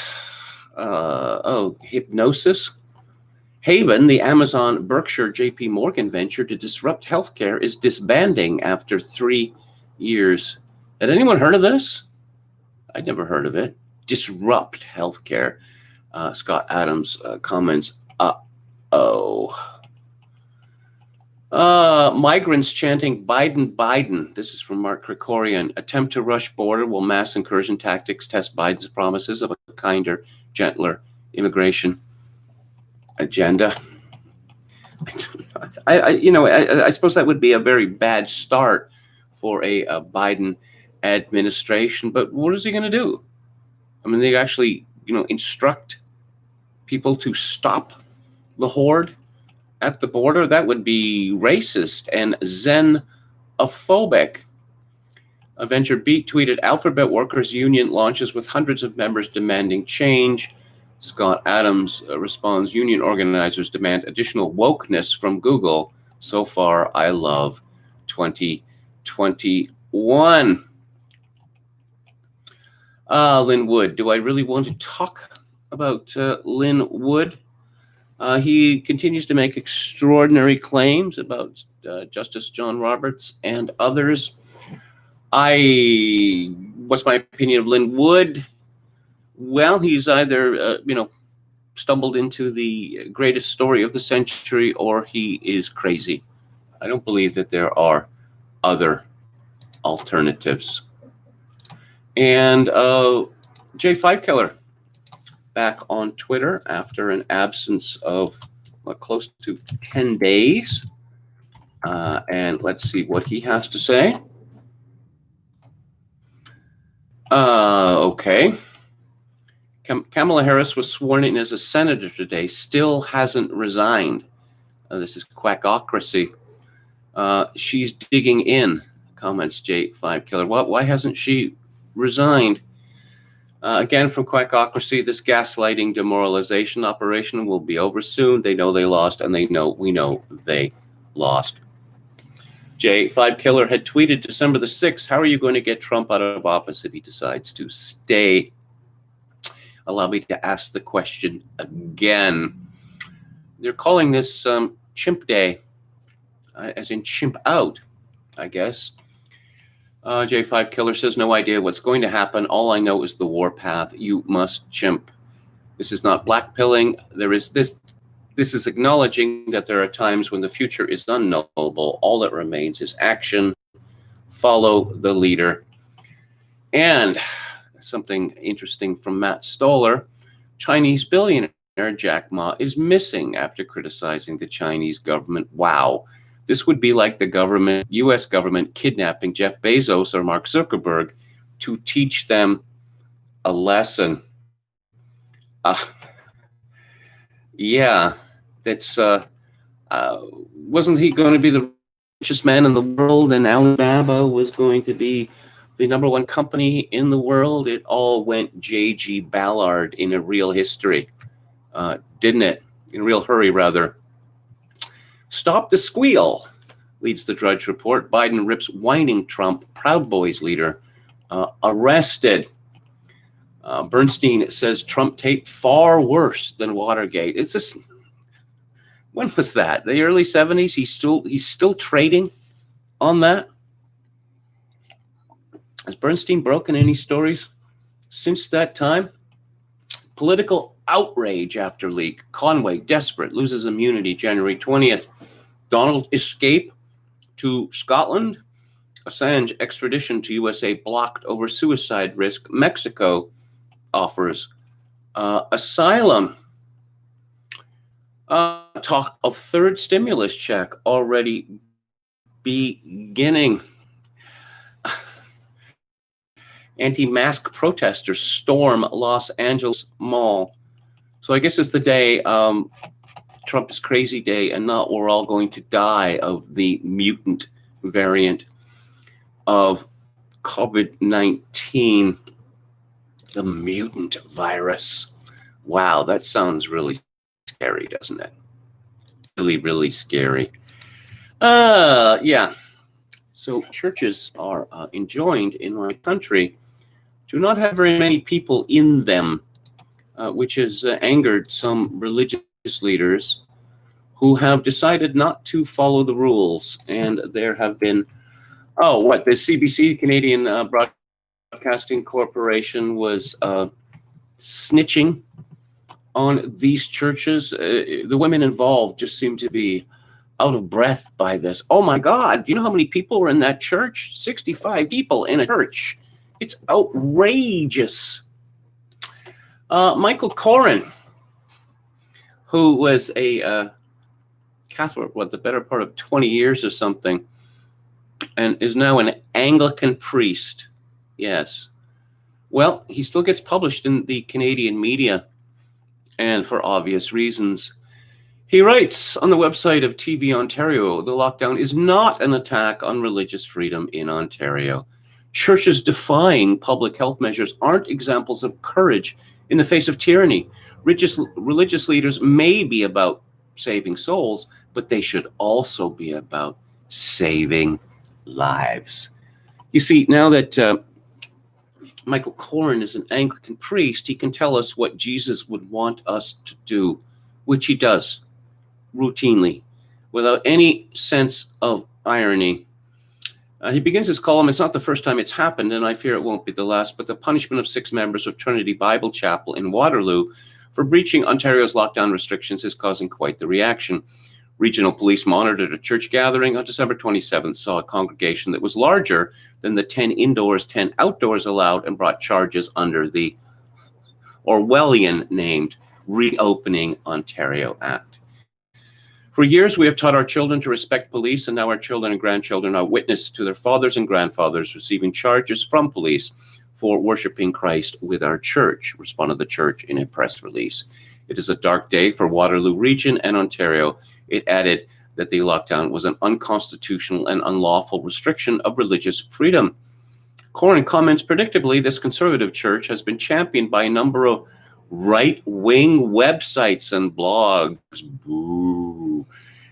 hypnosis. Haven, the Amazon Berkshire JP Morgan venture to disrupt healthcare, is disbanding after 3 years. Had anyone heard of this? I'd never heard of it. Disrupt healthcare. Scott Adams comments, migrants chanting Biden, Biden. This is from Mark Krikorian. Attempt to rush border will mass incursion tactics test Biden's promises of a kinder, gentler immigration agenda. I suppose that would be a very bad start for a Biden administration, but what is he going to do? I mean, they actually, instruct people to stop the horde at the border? That would be racist and xenophobic. Avenger Beat tweeted, Alphabet Workers Union launches with hundreds of members demanding change. Scott Adams responds, union organizers demand additional wokeness from Google. So far, I love 2021. Lynn Wood. Do I really want to talk about Lynn Wood? He continues to make extraordinary claims about Justice John Roberts and others. What's my opinion of Lynn Wood? Well, he's either, stumbled into the greatest story of the century, or he is crazy. I don't believe that there are other alternatives. And J5 Killer back on Twitter after an absence of close to 10 days. And let's see what he has to say. Okay. Kamala Harris was sworn in as a senator today, still hasn't resigned. This is quackocracy. She's digging in, comments J5 Killer. Why hasn't she resigned? Again, from quackocracy, this gaslighting demoralization operation will be over soon. They know they lost, and we know they lost. J5 Killer had tweeted December the 6th, how are you going to get Trump out of office if he decides to stay? Allow me to ask the question again. They're calling this Chimp Day, as in chimp out, I guess. J5 Killer says, no idea what's going to happen. All I know is the warpath. You must chimp. This is not blackpilling. This is acknowledging that there are times when the future is unknowable. All that remains is action. Follow the leader. And something interesting from Matt Stoller, Chinese billionaire Jack Ma is missing after criticizing the Chinese government. Wow. This would be like the U.S. government kidnapping Jeff Bezos or Mark Zuckerberg to teach them a lesson. Yeah, that's wasn't he going to be the richest man in the world, and Alibaba was going to be the #1 company in the world? It all went J.G. Ballard in a real history, didn't it? In a real hurry, rather. Stop the squeal, leads the Drudge Report. Biden rips whining Trump, Proud Boys leader, arrested. Bernstein says Trump tape far worse than Watergate. It's just, when was that? The early 70s? He's still trading on that? Has Bernstein broken any stories since that time? Political outrage after leak. Conway, desperate, loses immunity January 20th. Donald escape to Scotland. Assange extradition to USA blocked over suicide risk. Mexico offers asylum. Talk of third stimulus check already beginning. Anti-mask protesters storm Los Angeles Mall. So I guess it's the day, Trump is crazy day, and not we're all going to die of the mutant variant of COVID-19. The mutant virus. Wow, that sounds really scary, doesn't it? Really, really scary. Yeah. So churches are enjoined in my country to not have very many people in them, which has angered some religious leaders who have decided not to follow the rules. And there have been, the CBC, Canadian Broadcasting Corporation, was snitching on these churches. The women involved just seem to be out of breath by this. Oh my God, do you know how many people were in that church? 65 people in a church. It's outrageous. Michael Corrin, who was a Catholic, the better part of 20 years or something, and is now an Anglican priest. Yes. Well, he still gets published in the Canadian media, and for obvious reasons. He writes on the website of TV Ontario, the lockdown is not an attack on religious freedom in Ontario. Churches defying public health measures aren't examples of courage in the face of tyranny. Religious leaders may be about saving souls, but they should also be about saving lives. You see, now that Michael Corrin is an Anglican priest, he can tell us what Jesus would want us to do, which he does routinely, without any sense of irony. He begins his column, it's not the first time it's happened, and I fear it won't be the last, but the punishment of 6 members of Trinity Bible Chapel in Waterloo for breaching Ontario's lockdown restrictions is causing quite the reaction. Regional police monitored a church gathering on December 27th, saw a congregation that was larger than the 10 indoors, 10 outdoors allowed, and brought charges under the Orwellian-named Reopening Ontario Act. For years, we have taught our children to respect police, and now our children and grandchildren are witness to their fathers and grandfathers receiving charges from police for worshiping Christ with our church, responded the church in a press release. It is a dark day for Waterloo Region and Ontario. It added that the lockdown was an unconstitutional and unlawful restriction of religious freedom. Corrin comments, predictably, this conservative church has been championed by a number of right-wing websites and blogs, boo,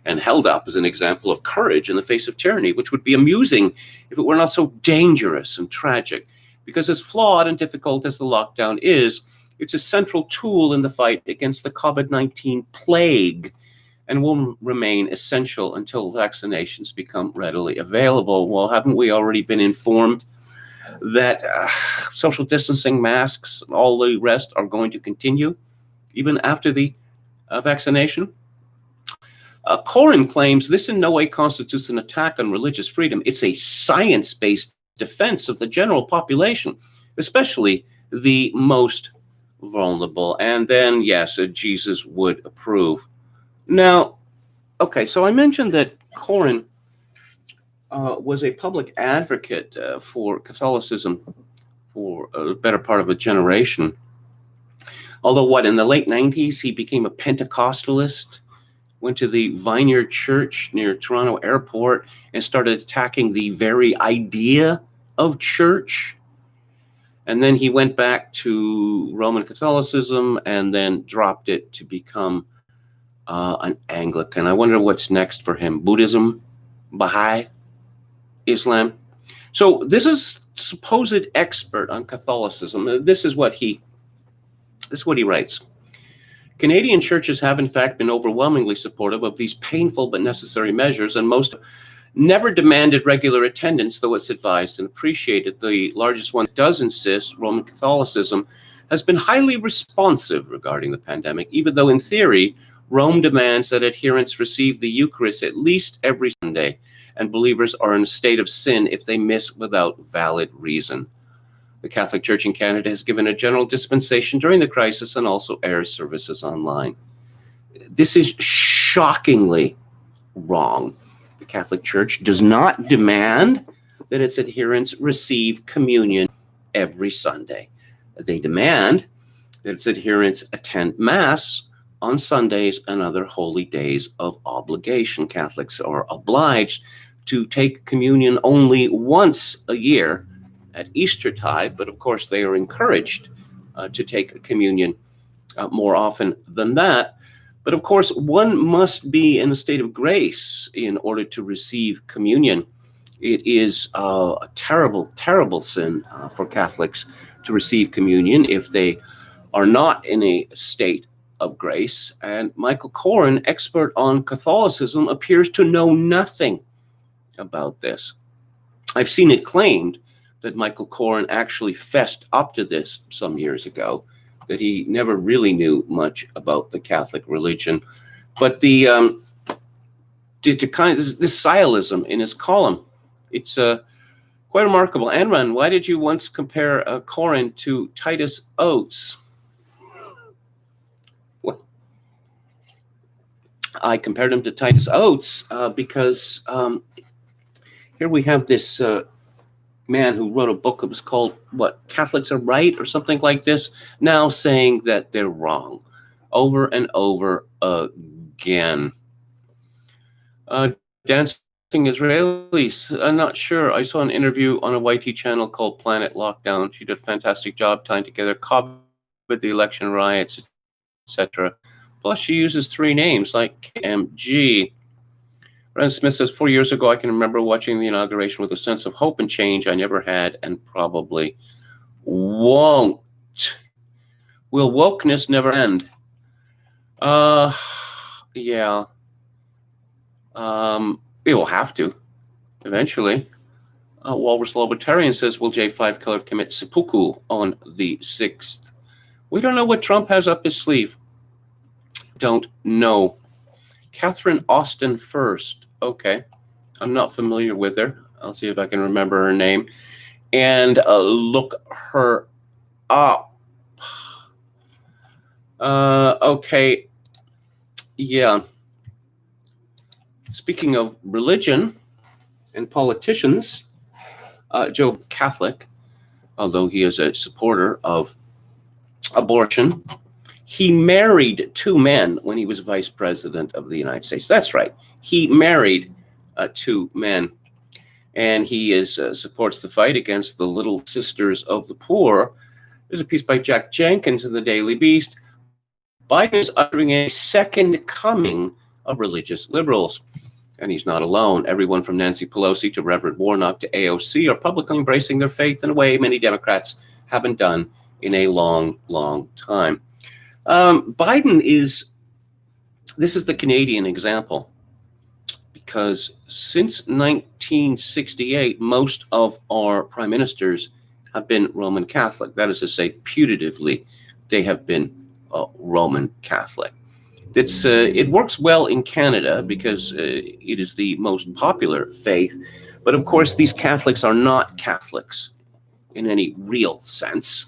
and held up as an example of courage in the face of tyranny, which would be amusing if it were not so dangerous and tragic. Because as flawed and difficult as the lockdown is, it's a central tool in the fight against the COVID-19 plague, and will remain essential until vaccinations become readily available. Well, haven't we already been informed that social distancing, masks, and all the rest are going to continue even after the vaccination? Corrin claims this in no way constitutes an attack on religious freedom. It's a science-based defense of the general population, especially the most vulnerable. And then, yes, Jesus would approve. Now, okay, so I mentioned that Corrin was a public advocate for Catholicism for a better part of a generation. Although, in the late 90s, he became a Pentecostalist, went to the Vineyard Church near Toronto Airport, and started attacking the very idea of church. And then he went back to Roman Catholicism and then dropped it to become an Anglican. I wonder what's next for him. Buddhism, Baha'i, Islam. So this is supposed expert on Catholicism. This is what he writes. Canadian churches have in fact been overwhelmingly supportive of these painful but necessary measures, and most never demanded regular attendance, though it's advised and appreciated. The largest one that does insist, Roman Catholicism, has been highly responsive regarding the pandemic, even though in theory, Rome demands that adherents receive the Eucharist at least every Sunday, and believers are in a state of sin if they miss without valid reason. The Catholic Church in Canada has given a general dispensation during the crisis and also airs services online. This is shockingly wrong. The Catholic Church does not demand that its adherents receive communion every Sunday. They demand that its adherents attend Mass on Sundays and other holy days of obligation. Catholics are obliged to take communion only once a year at Eastertide, but of course they are encouraged to take communion more often than that. But of course, one must be in a state of grace in order to receive communion. It is a terrible, terrible sin for Catholics to receive communion if they are not in a state of grace. And Michael Corrin, expert on Catholicism, appears to know nothing about this. I've seen it claimed that Michael Corrin actually fessed up to this some years ago, that he never really knew much about the Catholic religion. But the this nihilism in his column, it's quite remarkable. Anran, why did you once compare Corrin to Titus Oates? Well, I compared him to Titus Oates because here we have this man who wrote a book that was called, Catholics Are Right, or something like this, now saying that they're wrong over and over again. Dancing Israelis, I'm not sure. I saw an interview on a YT channel called Planet Lockdown. She did a fantastic job tying together COVID, the election riots, etc. Plus, she uses 3 names like KMG. Ren Smith says, 4 years ago, I can remember watching the inauguration with a sense of hope and change I never had and probably won't. Will wokeness never end? Yeah. It will have to, eventually. Walrus Libertarian says, will J5 Killer commit seppuku on the 6th? We don't know what Trump has up his sleeve. Don't know. Catherine Austin First. Okay. I'm not familiar with her. I'll see if I can remember her name and look her up. Okay. Yeah. Speaking of religion and politicians, Joe Catholic, although he is a supporter of abortion, he married 2 men when he was vice president of the United States. That's right. He married 2 men. And he supports the fight against the Little Sisters of the Poor. There's a piece by Jack Jenkins in the Daily Beast. Biden is ushering a second coming of religious liberals. And he's not alone. Everyone from Nancy Pelosi to Reverend Warnock to AOC are publicly embracing their faith in a way many Democrats haven't done in a long, long time. Biden this is the Canadian example, because since 1968, most of our prime ministers have been Roman Catholic. That is to say, putatively, they have been Roman Catholic. It works well in Canada because it is the most popular faith. But of course, these Catholics are not Catholics in any real sense.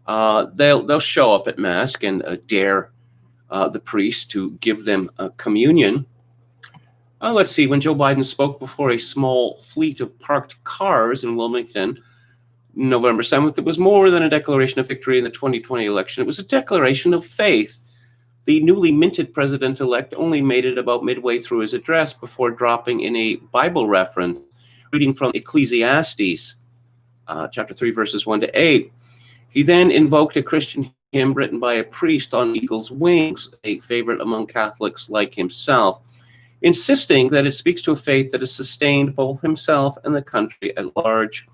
They'll show up at Mass and dare the priest to give them a communion. Let's see, when Joe Biden spoke before a small fleet of parked cars in Wilmington, November 7th, it was more than a declaration of victory in the 2020 election. It was a declaration of faith. The newly minted president-elect only made it about midway through his address before dropping in a Bible reference, reading from Ecclesiastes, chapter 3, verses 1 to 8. He then invoked a Christian hymn written by a priest on eagle's wings, a favorite among Catholics like himself, insisting that it speaks to a faith that has sustained both himself and the country at large.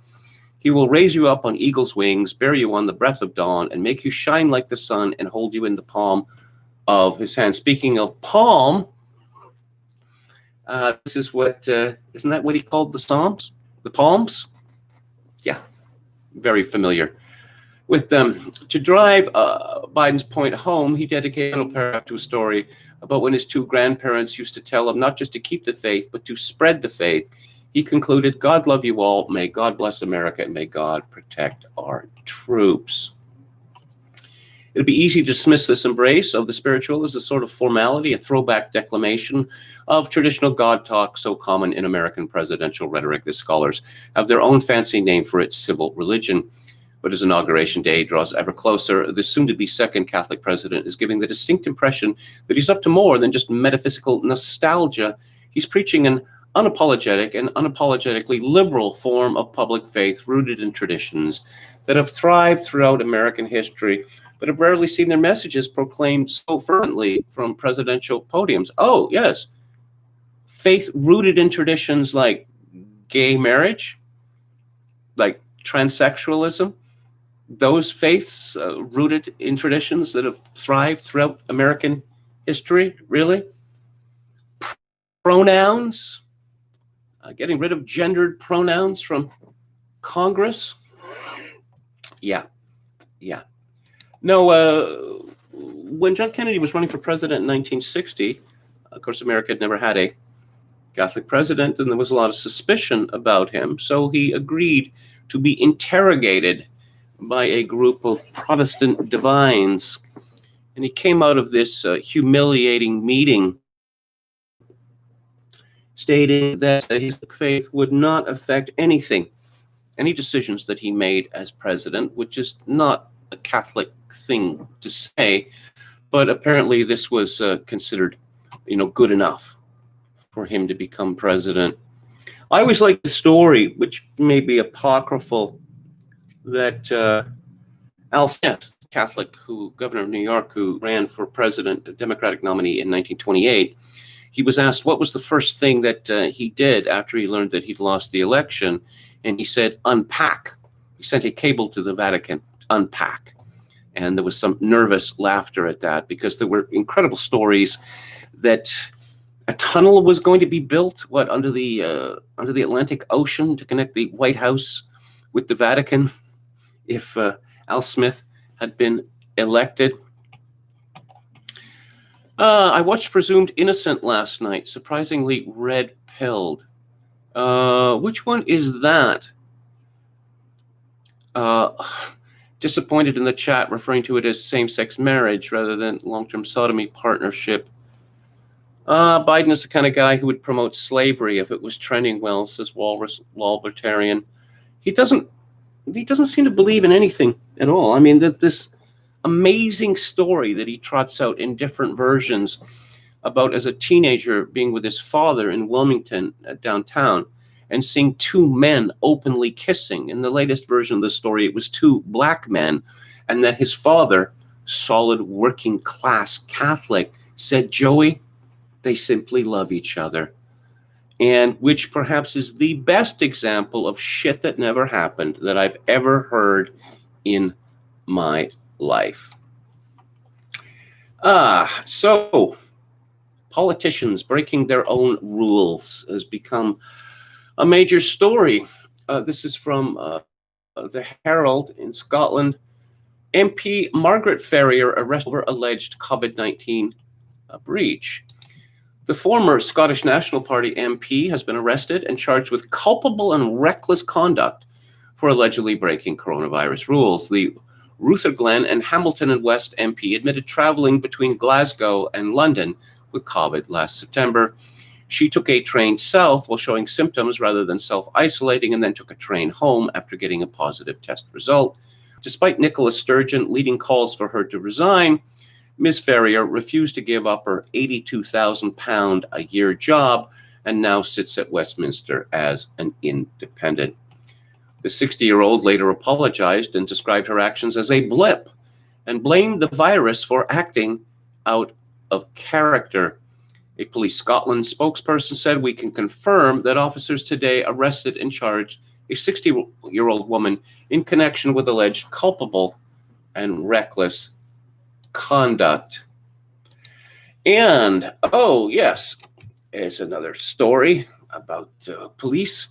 He will raise you up on eagle's wings, bear you on the breath of dawn, and make you shine like the sun, and hold you in the palm of his hand. Speaking of palm, this is what, isn't that what he called the Psalms? The Palms? Yeah, very familiar with them. To drive Biden's point home, he dedicated a little paragraph to a story about when his 2 grandparents used to tell him not just to keep the faith, but to spread the faith. He concluded, God love you all, may God bless America, and may God protect our troops. It'd be easy to dismiss this embrace of the spiritual as a sort of formality, a throwback declamation of traditional God talk so common in American presidential rhetoric that scholars have their own fancy name for its civil religion. But as Inauguration Day draws ever closer, the soon-to-be second Catholic president is giving the distinct impression that he's up to more than just metaphysical nostalgia. He's preaching an unapologetic and unapologetically liberal form of public faith rooted in traditions that have thrived throughout American history, but have rarely seen their messages proclaimed so fervently from presidential podiums. Oh, yes. Faith rooted in traditions like gay marriage, like transsexualism, those faiths rooted in traditions that have thrived throughout American history, really? Pronouns, getting rid of gendered pronouns from Congress. Yeah. No, when John Kennedy was running for president in 1960, of course, America had never had a Catholic president, and there was a lot of suspicion about him. So he agreed to be interrogated by a group of Protestant divines. And he came out of this humiliating meeting stating that his faith would not affect anything, any decisions that he made as president, which is not a Catholic thing to say, but apparently this was considered, good enough for him to become president. I always like the story, which may be apocryphal, that Al Smith, Catholic, governor of New York, who ran for president, a Democratic nominee in 1928, he was asked what was the first thing that he did after he learned that he'd lost the election, and he said, unpack. He sent a cable to the Vatican, unpack. And there was some nervous laughter at that because there were incredible stories that a tunnel was going to be built, under the Atlantic Ocean to connect the White House with the Vatican, if Al Smith had been elected. I watched Presumed Innocent last night, surprisingly red-pilled. Which one is that? Disappointed in the chat, referring to it as same-sex marriage rather than long-term sodomy partnership. Biden is the kind of guy who would promote slavery if it was trending well, says Walbertarian. He doesn't seem to believe in anything at all. I mean, that this amazing story that he trots out in different versions about as a teenager being with his father in Wilmington downtown and seeing two men openly kissing. In the latest version of the story, it was two black men, and that his father, solid working class Catholic, said, Joey, they simply love each other. And which perhaps is the best example of shit that never happened that I've ever heard in my life. So politicians breaking their own rules has become a major story. This is from the Herald in Scotland. MP Margaret Ferrier arrested over alleged COVID-19 breach. The former Scottish National Party MP has been arrested and charged with culpable and reckless conduct for allegedly breaking coronavirus rules. The Rutherglen and Hamilton and West MP admitted traveling between Glasgow and London with COVID last September. She took a train south while showing symptoms rather than self-isolating, and then took a train home after getting a positive test result. Despite Nicola Sturgeon leading calls for her to resign, Ms. Ferrier refused to give up her £82,000 a year job and now sits at Westminster as an independent. The 60-year-old later apologized and described her actions as a blip and blamed the virus for acting out of character. A Police Scotland spokesperson said, we can confirm that officers today arrested and charged a 60-year-old woman in connection with alleged culpable and reckless conduct. And, oh, yes, there's another story about police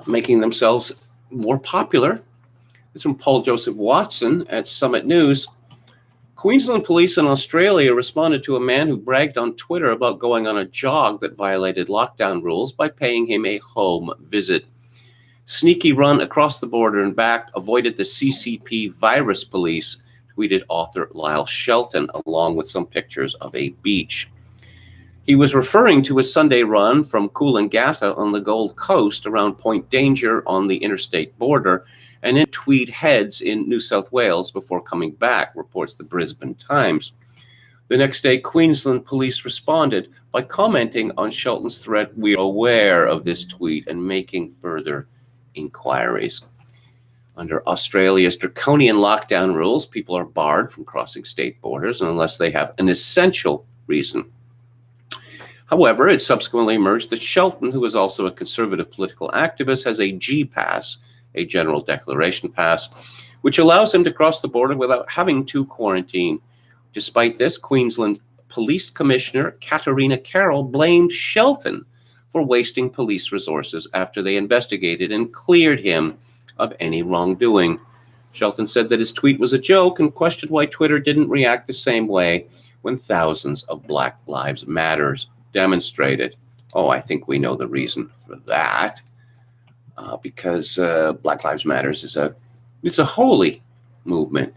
making themselves more popular. It's from Paul Joseph Watson at Summit News. Queensland police in Australia responded to a man who bragged on Twitter about going on a jog that violated lockdown rules by paying him a home visit. Sneaky run across the border and back, avoided the CCP virus police, tweeted author Lyle Shelton, along with some pictures of a beach. He was referring to his Sunday run from Coolangatta on the Gold Coast around Point Danger on the interstate border and in Tweed Heads in New South Wales before coming back, reports the Brisbane Times. The next day, Queensland police responded by commenting on Shelton's threat. We are aware of this tweet and making further inquiries. Under Australia's draconian lockdown rules, people are barred from crossing state borders unless they have an essential reason. However, it subsequently emerged that Shelton, who is also a conservative political activist, has a G-Pass, a general declaration pass, which allows him to cross the border without having to quarantine. Despite this, Queensland Police Commissioner Katarina Carroll blamed Shelton for wasting police resources after they investigated and cleared him of any wrongdoing. Shelton said that his tweet was a joke and questioned why Twitter didn't react the same way when thousands of Black Lives Matters demonstrated. Oh, I think we know the reason for that. Because Black Lives Matters is a holy movement.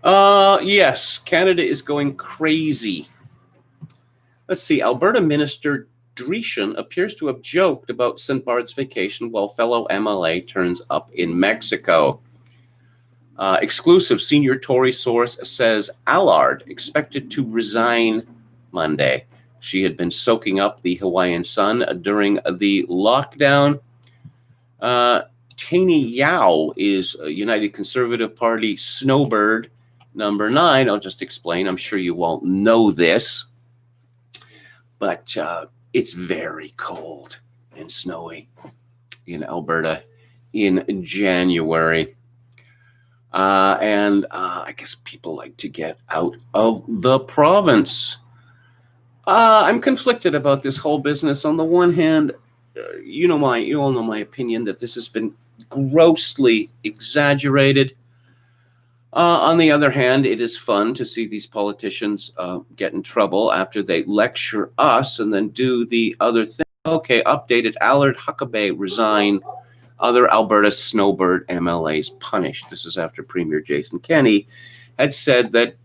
Yes, Canada is going crazy. Let's see. Alberta Minister Dreeshen appears to have joked about St. Bard's vacation while fellow MLA turns up in Mexico. Exclusive senior Tory source says Allard expected to resign Monday. She had been soaking up the Hawaiian sun during the lockdown. Taney Yao is a United Conservative Party snowbird number 9. I'll just explain. I'm sure you won't know this, but it's very cold and snowy in Alberta in January. And I guess people like to get out of the province. I'm conflicted about this whole business. On the one hand, you all know my opinion that this has been grossly exaggerated. On the other hand, it is fun to see these politicians get in trouble after they lecture us and then do the other thing. Okay, updated. Allard Huckabee resign. Other Alberta snowbird MLAs punished. This is after Premier Jason Kenney had said that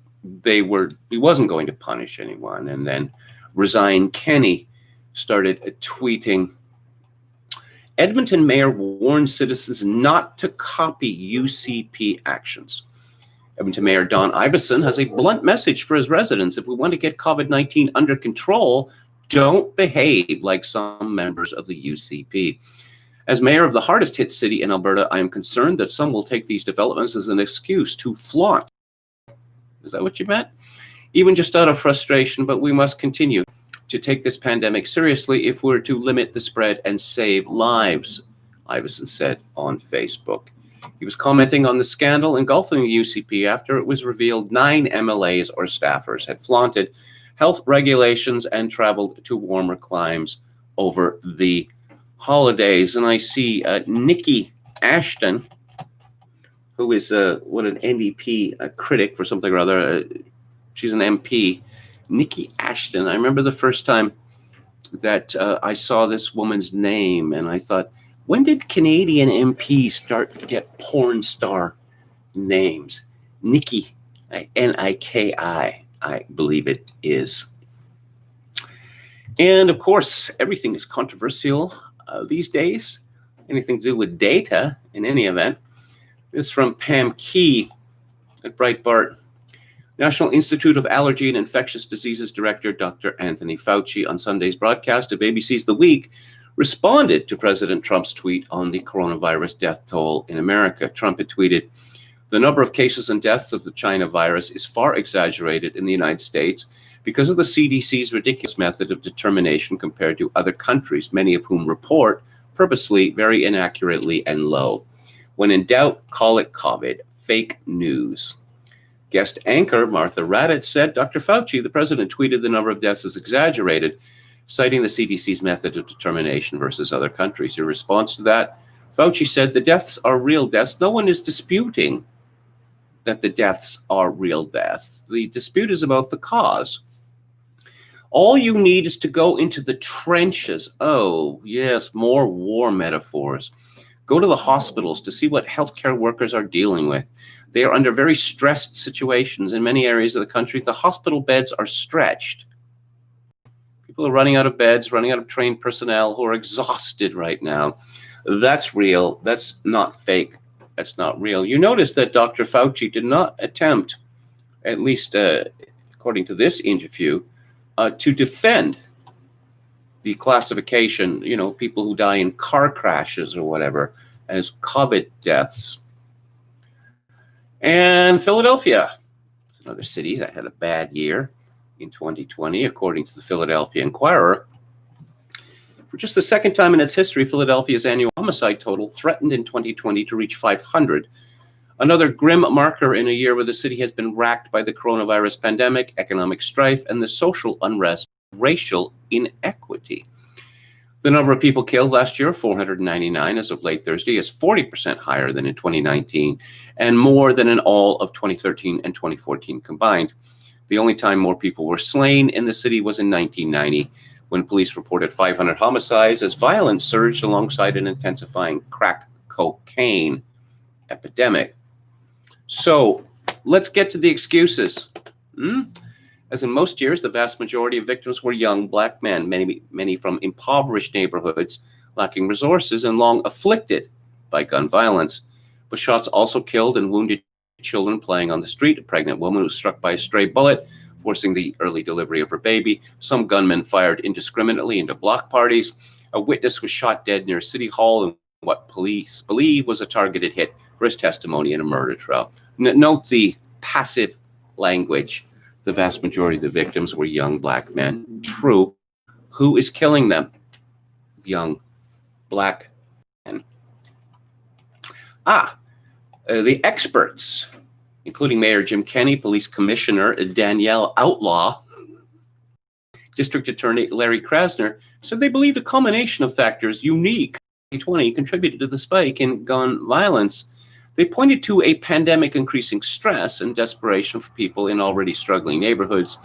he wasn't going to punish anyone. And then Resign Kenney started tweeting, Edmonton mayor warns citizens not to copy UCP actions. Edmonton Mayor Don Iveson has a blunt message for his residents. If we want to get COVID-19 under control, don't behave like some members of the UCP. As mayor of the hardest hit city in Alberta, I am concerned that some will take these developments as an excuse to flaunt. Is that what you meant? Even just out of frustration, but we must continue to take this pandemic seriously if we're to limit the spread and save lives, Iveson said on Facebook. He was commenting on the scandal engulfing the UCP after it was revealed 9 MLAs or staffers had flaunted health regulations and traveled to warmer climes over the holidays. And I see Nikki Ashton, who is an NDP critic for something or other. She's an MP. Nikki Ashton. I remember the first time that I saw this woman's name, and I thought, when did Canadian MPs start to get porn star names? Nikki, N-I-K-I, I believe it is. And of course, everything is controversial these days. Anything to do with data, in any event. This is from Pam Key at Breitbart. National Institute of Allergy and Infectious Diseases Director Dr. Anthony Fauci on Sunday's broadcast of ABC's The Week responded to President Trump's tweet on the coronavirus death toll in America. Trump had tweeted, the number of cases and deaths of the China virus is far exaggerated in the United States because of the CDC's ridiculous method of determination compared to other countries, many of whom report purposely, very inaccurately, and low. When in doubt, call it COVID. Fake news. Guest anchor Martha Raddatz said, Dr. Fauci, the president, tweeted the number of deaths as exaggerated, citing the CDC's method of determination versus other countries. In response to that, Fauci said the deaths are real deaths. No one is disputing that the deaths are real deaths. The dispute is about the cause. All you need is to go into the trenches. Oh, yes, more war metaphors. Go to the hospitals to see what healthcare workers are dealing with. They are under very stressed situations in many areas of the country. The hospital beds are stretched. People are running out of beds, running out of trained personnel who are exhausted right now. That's real. That's not fake. That's not real. You notice that Dr. Fauci did not attempt, at least according to this interview, to defend the classification, people who die in car crashes or whatever, as COVID deaths. And Philadelphia, another city that had a bad year in 2020, according to the Philadelphia Inquirer. For just the second time in its history, Philadelphia's annual homicide total threatened in 2020 to reach 500. Another grim marker in a year where the city has been racked by the coronavirus pandemic, economic strife, and the social unrest, racial inequity. The number of people killed last year, 499 as of late Thursday, is 40% higher than in 2019 and more than in all of 2013 and 2014 combined. The only time more people were slain in the city was in 1990, when police reported 500 homicides as violence surged alongside an intensifying crack cocaine epidemic. So let's get to the excuses. As in most years, the vast majority of victims were young black men, many from impoverished neighborhoods, lacking resources and long afflicted by gun violence. But shots also killed and wounded children playing on the street. A pregnant woman was struck by a stray bullet, forcing the early delivery of her baby. Some gunmen fired indiscriminately into block parties. A witness was shot dead near City Hall in what police believe was a targeted hit for his testimony in a murder trial. Note the passive language. The vast majority of the victims were young black men. True. Who is killing them? Young black men. The experts, including Mayor Jim Kenney, Police Commissioner Danielle Outlaw, District Attorney Larry Krasner, said they believe a combination of factors unique in 2020 contributed to the spike in gun violence. They pointed to a pandemic increasing stress and desperation for people in already struggling neighborhoods,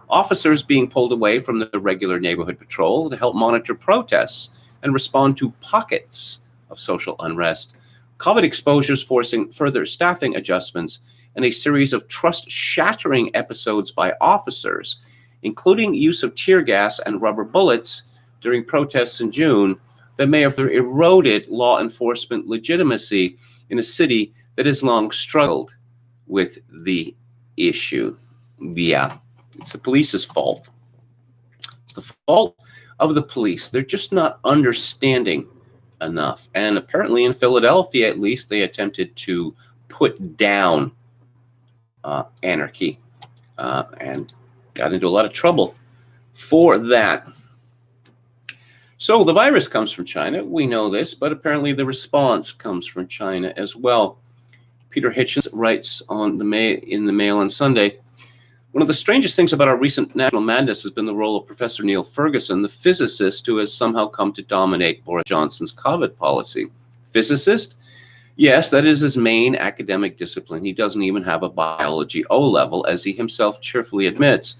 officers being pulled away from the regular neighborhood patrol to help monitor protests and respond to pockets of social unrest, COVID exposures forcing further staffing adjustments, and a series of trust-shattering episodes by officers, including use of tear gas and rubber bullets during protests in June, that may have eroded law enforcement legitimacy in a city that has long struggled with the issue. Yeah, it's the police's fault. It's the fault of the police. They're just not understanding enough. And apparently in Philadelphia, at least, they attempted to put down anarchy and got into a lot of trouble for that. So the virus comes from China. We know this, but apparently the response comes from China as well. Peter Hitchens writes in the Mail on Sunday, one of the strangest things about our recent national madness has been the role of Professor Neil Ferguson, the physicist who has somehow come to dominate Boris Johnson's COVID policy. Physicist? Yes, that is his main academic discipline. He doesn't even have a biology O-level, as he himself cheerfully admits.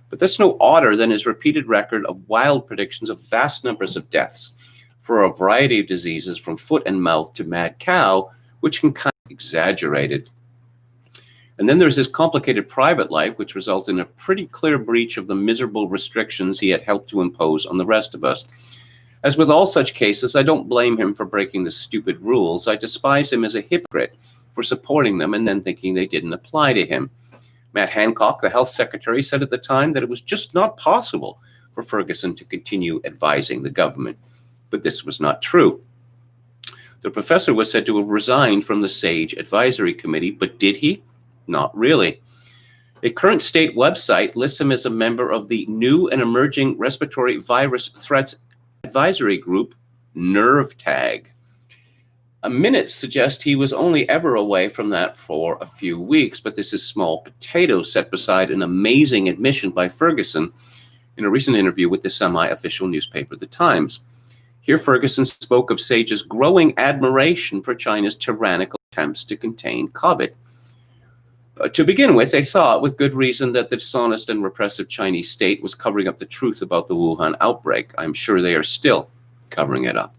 But that's no odder than his repeated record of wild predictions of vast numbers of deaths for a variety of diseases from foot and mouth to mad cow, which can kind of be exaggerated. And then there's his complicated private life, which resulted in a pretty clear breach of the miserable restrictions he had helped to impose on the rest of us. As with all such cases, I don't blame him for breaking the stupid rules. I despise him as a hypocrite for supporting them and then thinking they didn't apply to him. Matt Hancock, the health secretary, said at the time that it was just not possible for Ferguson to continue advising the government. But this was not true. The professor was said to have resigned from the SAGE Advisory Committee, but did he? Not really. A current state website lists him as a member of the New and Emerging Respiratory Virus Threats Advisory Group, NERVTAG. Minutes suggest he was only ever away from that for a few weeks, but this is small potatoes set beside an amazing admission by Ferguson in a recent interview with the semi-official newspaper, The Times. Here, Ferguson spoke of SAGE's growing admiration for China's tyrannical attempts to contain COVID. To begin with, they thought, with good reason, that the dishonest and repressive Chinese state was covering up the truth about the Wuhan outbreak. I'm sure they are still covering it up.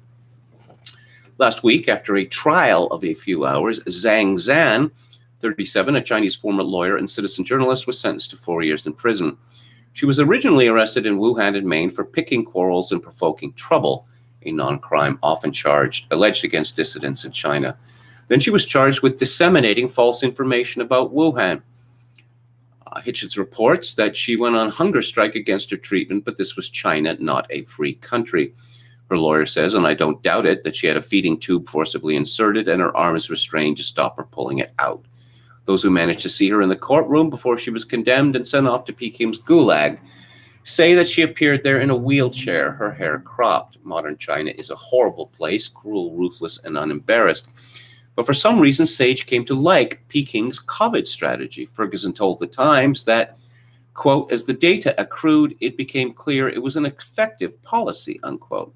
Last week, after a trial of a few hours, Zhang Zhan, 37, a Chinese former lawyer and citizen journalist, was sentenced to 4 years in prison. She was originally arrested in Wuhan in Maine for picking quarrels and provoking trouble, a non-crime often alleged against dissidents in China. Then she was charged with disseminating false information about Wuhan. Hitchens reports that she went on hunger strike against her treatment, but this was China, not a free country. Her lawyer says, and I don't doubt it, that she had a feeding tube forcibly inserted and her arm is restrained to stop her pulling it out. Those who managed to see her in the courtroom before she was condemned and sent off to Peking's gulag say that she appeared there in a wheelchair, her hair cropped. Modern China is a horrible place, cruel, ruthless, and unembarrassed. But for some reason, SAGE came to like Peking's COVID strategy. Ferguson told The Times that, quote, as the data accrued, it became clear it was an effective policy, unquote.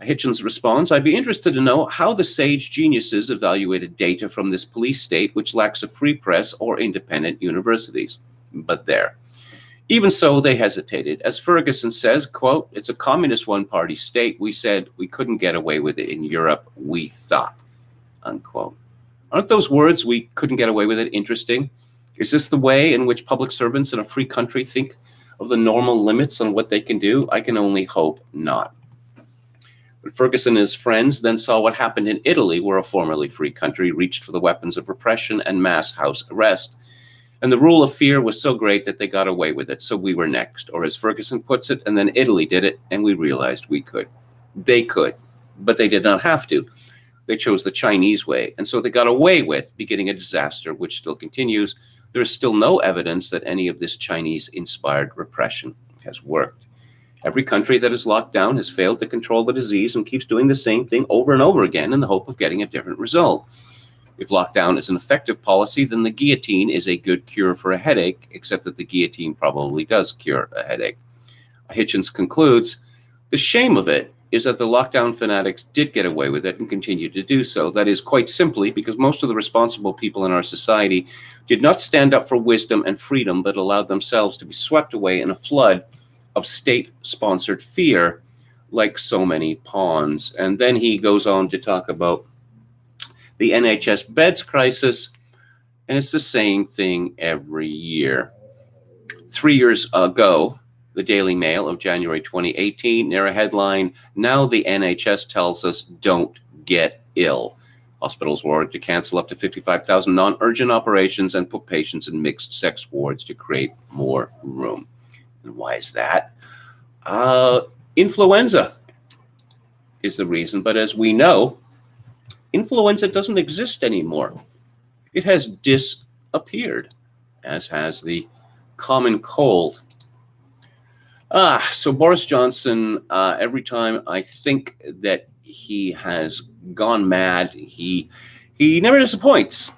Hitchens responds, I'd be interested to know how the SAGE geniuses evaluated data from this police state which lacks a free press or independent universities. But there. Even so, they hesitated. As Ferguson says, quote, it's a communist one-party state. We said we couldn't get away with it in Europe, we thought, unquote. Aren't those words, we couldn't get away with it, interesting? Is this the way in which public servants in a free country think of the normal limits on what they can do? I can only hope not. But Ferguson and his friends then saw what happened in Italy, where a formerly free country reached for the weapons of repression and mass house arrest. And the rule of fear was so great that they got away with it, so we were next. Or as Ferguson puts it, and then Italy did it, and we realized we could. They could, but they did not have to. They chose the Chinese way, and so they got away with beginning a disaster which still continues. There is still no evidence that any of this Chinese-inspired repression has worked. Every country that is locked down has failed to control the disease and keeps doing the same thing over and over again in the hope of getting a different result. If lockdown is an effective policy, then the guillotine is a good cure for a headache, except that the guillotine probably does cure a headache. Hitchens concludes, the shame of it is that the lockdown fanatics did get away with it and continue to do so. That is quite simply because most of the responsible people in our society did not stand up for wisdom and freedom, but allowed themselves to be swept away in a flood of state-sponsored fear, like so many pawns. And then he goes on to talk about the NHS beds crisis, and it's the same thing every year. 3 years ago, the Daily Mail of January 2018, near a headline, "Now the NHS tells us don't get ill." Hospitals were ordered to cancel up to 55,000 non-urgent operations and put patients in mixed-sex wards to create more room. And why is that? Influenza is the reason, but as we know, influenza doesn't exist anymore. It has disappeared, as has the common cold. So Boris Johnson, every time I think that he has gone mad, he never disappoints.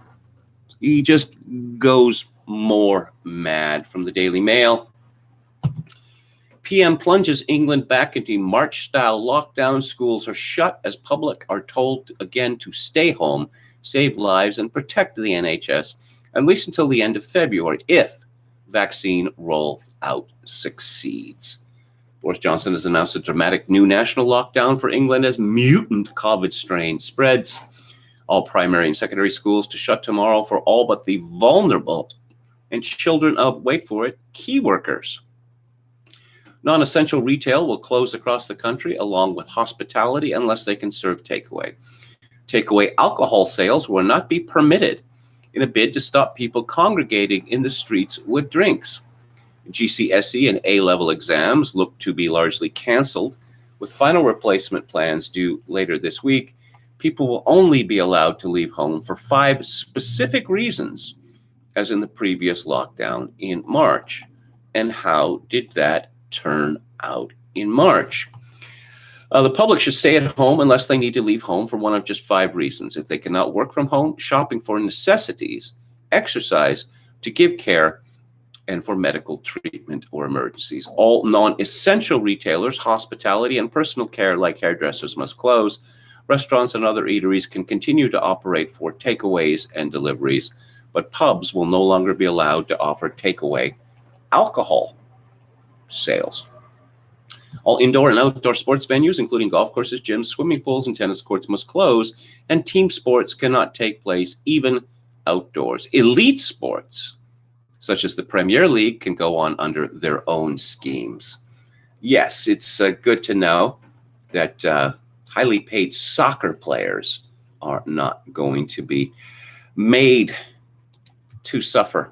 He just goes more mad. From the Daily Mail, PM plunges England back into March-style lockdown. Schools are shut as public are told again to stay home, save lives, and protect the NHS, at least until the end of February, if vaccine rollout succeeds. Boris Johnson has announced a dramatic new national lockdown for England as mutant COVID strain spreads. All primary and secondary schools to shut tomorrow for all but the vulnerable and children of, wait for it, key workers. Non-essential retail will close across the country, along with hospitality, unless they can serve takeaway. Takeaway alcohol sales will not be permitted in a bid to stop people congregating in the streets with drinks. GCSE and A-level exams look to be largely canceled, with final replacement plans due later this week. People will only be allowed to leave home for 5 specific reasons, as in the previous lockdown in March. And how did that turn out in March? The public should stay at home unless they need to leave home for one of just 5 reasons. If they cannot work from home, shopping for necessities, exercise, to give care, and for medical treatment or emergencies. All non-essential retailers, hospitality, and personal care like hairdressers must close. Restaurants and other eateries can continue to operate for takeaways and deliveries, but pubs will no longer be allowed to offer takeaway alcohol sales. All indoor and outdoor sports venues, including golf courses, gyms, swimming pools, and tennis courts, must close, and team sports cannot take place even outdoors. Elite sports, such as the Premier League, can go on under their own schemes. Yes, it's good to know that highly paid soccer players are not going to be made to suffer.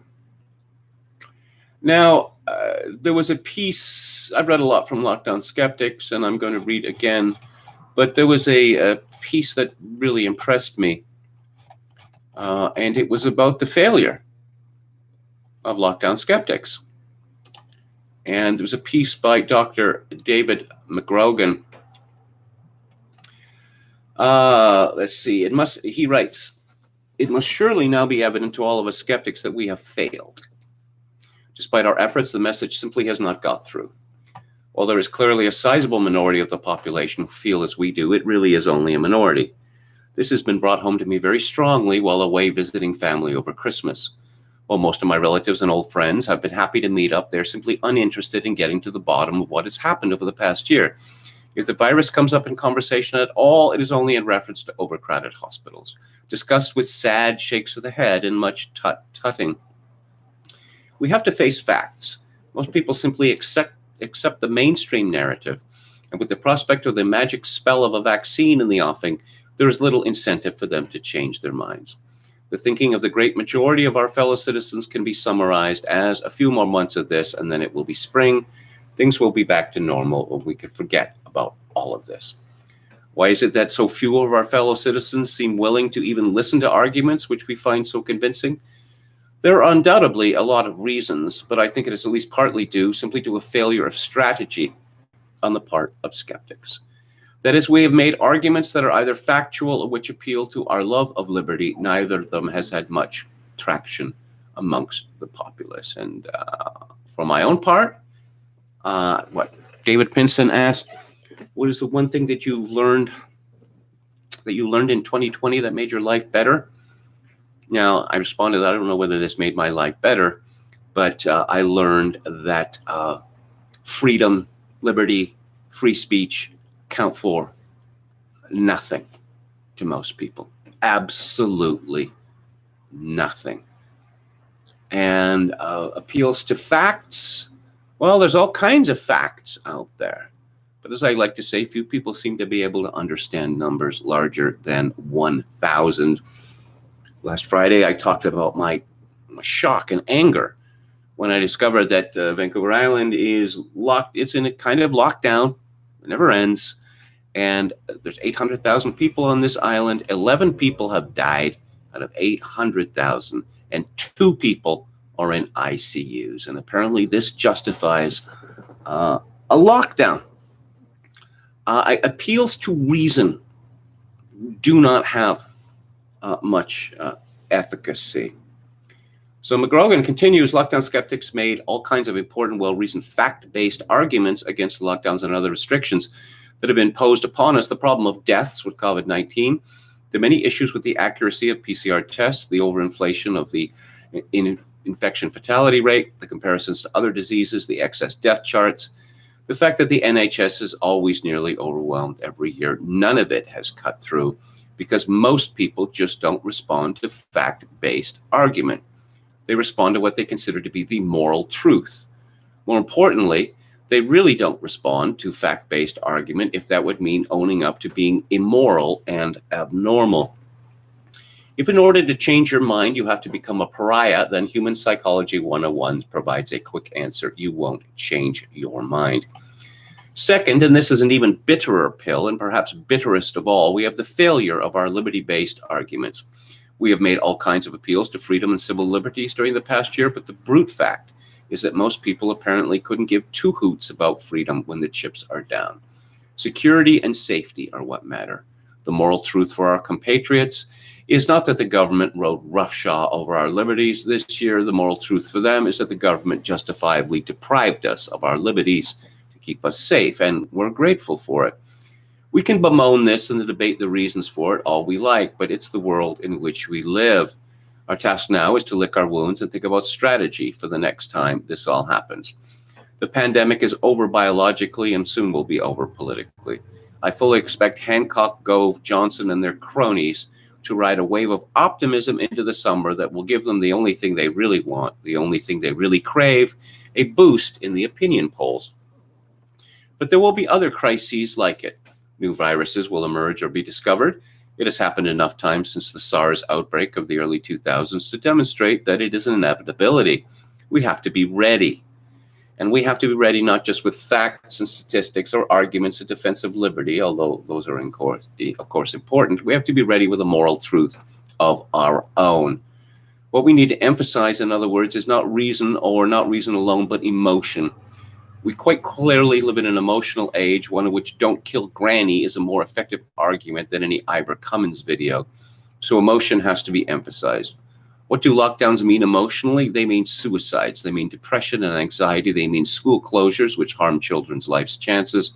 Now, there was a piece, I've read a lot from Lockdown Skeptics, and I'm going to read again, but there was a piece that really impressed me, and it was about the failure of Lockdown Skeptics. And there was a piece by Dr. David McGrogan. Let's see, he writes, "It must surely now be evident to all of us skeptics that we have failed. Despite our efforts, the message simply has not got through. While there is clearly a sizable minority of the population who feel as we do, it really is only a minority. This has been brought home to me very strongly while away visiting family over Christmas. While most of my relatives and old friends have been happy to meet up, they're simply uninterested in getting to the bottom of what has happened over the past year. If the virus comes up in conversation at all, it is only in reference to overcrowded hospitals, discussed with sad shakes of the head and much tut-tutting. We have to face facts. Most people simply accept the mainstream narrative, and with the prospect of the magic spell of a vaccine in the offing, there is little incentive for them to change their minds. The thinking of the great majority of our fellow citizens can be summarized as a few more months of this, and then it will be spring. Things will be back to normal, or we could forget about all of this. Why is it that so few of our fellow citizens seem willing to even listen to arguments which we find so convincing? There are undoubtedly a lot of reasons, but I think it is at least partly due simply to a failure of strategy on the part of skeptics. That is, we have made arguments that are either factual or which appeal to our love of liberty. Neither of them has had much traction amongst the populace. And for my own part, what David Pinson asked, What is the one thing that you learned in 2020 that made your life better? Now, I responded, I don't know whether this made my life better, but I learned that freedom, liberty, free speech count for nothing to most people. Absolutely nothing. And appeals to facts. Well, there's all kinds of facts out there. But as I like to say, few people seem to be able to understand numbers larger than 1,000. Last Friday, I talked about my shock and anger when I discovered that Vancouver Island is locked. It's in a kind of lockdown. It never ends. And there's 800,000 people on this island. 11 people have died out of 800,000. And 2 people are in ICUs. And apparently this justifies a lockdown. Appeals to reason do not have much efficacy. So McGrogan continues, lockdown skeptics made all kinds of important, well-reasoned, fact-based arguments against lockdowns and other restrictions that have been imposed upon us. The problem of deaths with COVID-19, the many issues with the accuracy of PCR tests, the overinflation of the infection fatality rate, the comparisons to other diseases, the excess death charts, the fact that the NHS is always nearly overwhelmed every year. None of it has cut through because most people just don't respond to fact-based argument. They respond to what they consider to be the moral truth. More importantly, they really don't respond to fact-based argument if that would mean owning up to being immoral and abnormal. If in order to change your mind, you have to become a pariah, then Human Psychology 101 provides a quick answer. You won't change your mind. Second, and this is an even bitterer pill, and perhaps bitterest of all, we have the failure of our liberty-based arguments. We have made all kinds of appeals to freedom and civil liberties during the past year, but the brute fact is that most people apparently couldn't give 2 hoots about freedom when the chips are down. Security and safety are what matter. The moral truth for our compatriots is not that the government rode roughshod over our liberties this year. The moral truth for them is that the government justifiably deprived us of our liberties to keep us safe, and we're grateful for it. We can bemoan this and debate the reasons for it all we like, but it's the world in which we live. Our task now is to lick our wounds and think about strategy for the next time this all happens. The pandemic is over biologically and soon will be over politically. I fully expect Hancock, Gove, Johnson, and their cronies to ride a wave of optimism into the summer that will give them the only thing they really want, the only thing they really crave, a boost in the opinion polls. But there will be other crises like it. New viruses will emerge or be discovered. It has happened enough times since the SARS outbreak of the early 2000s to demonstrate that it is an inevitability. We have to be ready. And we have to be ready not just with facts and statistics or arguments in defense of liberty, although those are, of course, important. We have to be ready with a moral truth of our own. What we need to emphasize, in other words, is not reason or not reason alone, but emotion. We quite clearly live in an emotional age, one in which "Don't Kill Granny" is a more effective argument than any Ivor Cummins video. So emotion has to be emphasized. What do lockdowns mean emotionally? They mean suicides. They mean depression and anxiety. They mean school closures, which harm children's life's chances.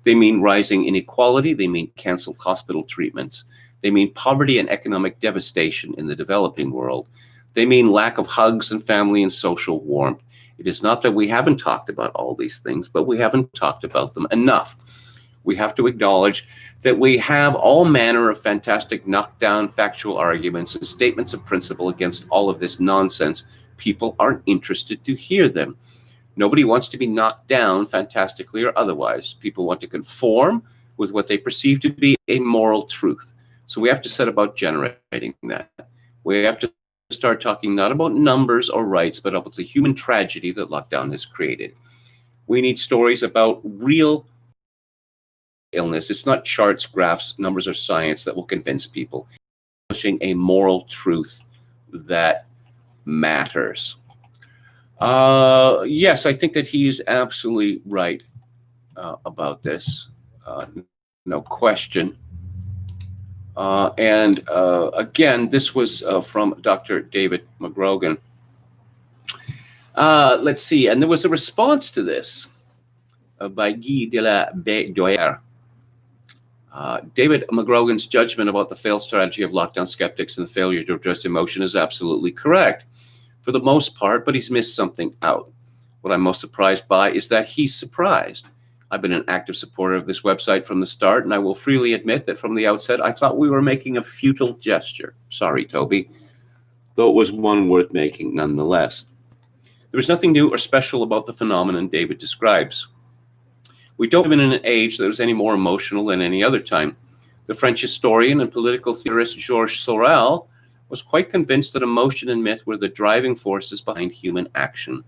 They mean rising inequality. They mean canceled hospital treatments. They mean poverty and economic devastation in the developing world. They mean lack of hugs and family and social warmth. It is not that we haven't talked about all these things, but we haven't talked about them enough. We have to acknowledge that we have all manner of fantastic knockdown factual arguments and statements of principle against all of this nonsense. People aren't interested to hear them. Nobody wants to be knocked down fantastically or otherwise. People want to conform with what they perceive to be a moral truth. So we have to set about generating that. We have to start talking not about numbers or rights, but about the human tragedy that lockdown has created. We need stories about real illness. It's not charts, graphs, numbers, or science that will convince people. Pushing a moral truth that matters. Yes, I think that he is absolutely right about this. No question. Again, this was from Dr. David McGrogan. Let's see, and there was a response to this by Guy de la Bédoyère. David McGrogan's judgment about the failed strategy of lockdown skeptics and the failure to address emotion is absolutely correct for the most part, but he's missed something out. What I'm most surprised by is that he's surprised. I've been an active supporter of this website from the start, and I will freely admit that from the outset, I thought we were making a futile gesture. Sorry, Toby, though it was one worth making nonetheless. There was nothing new or special about the phenomenon David describes. We don't live in an age that was any more emotional than any other time. The French historian and political theorist Georges Sorel was quite convinced that emotion and myth were the driving forces behind human action.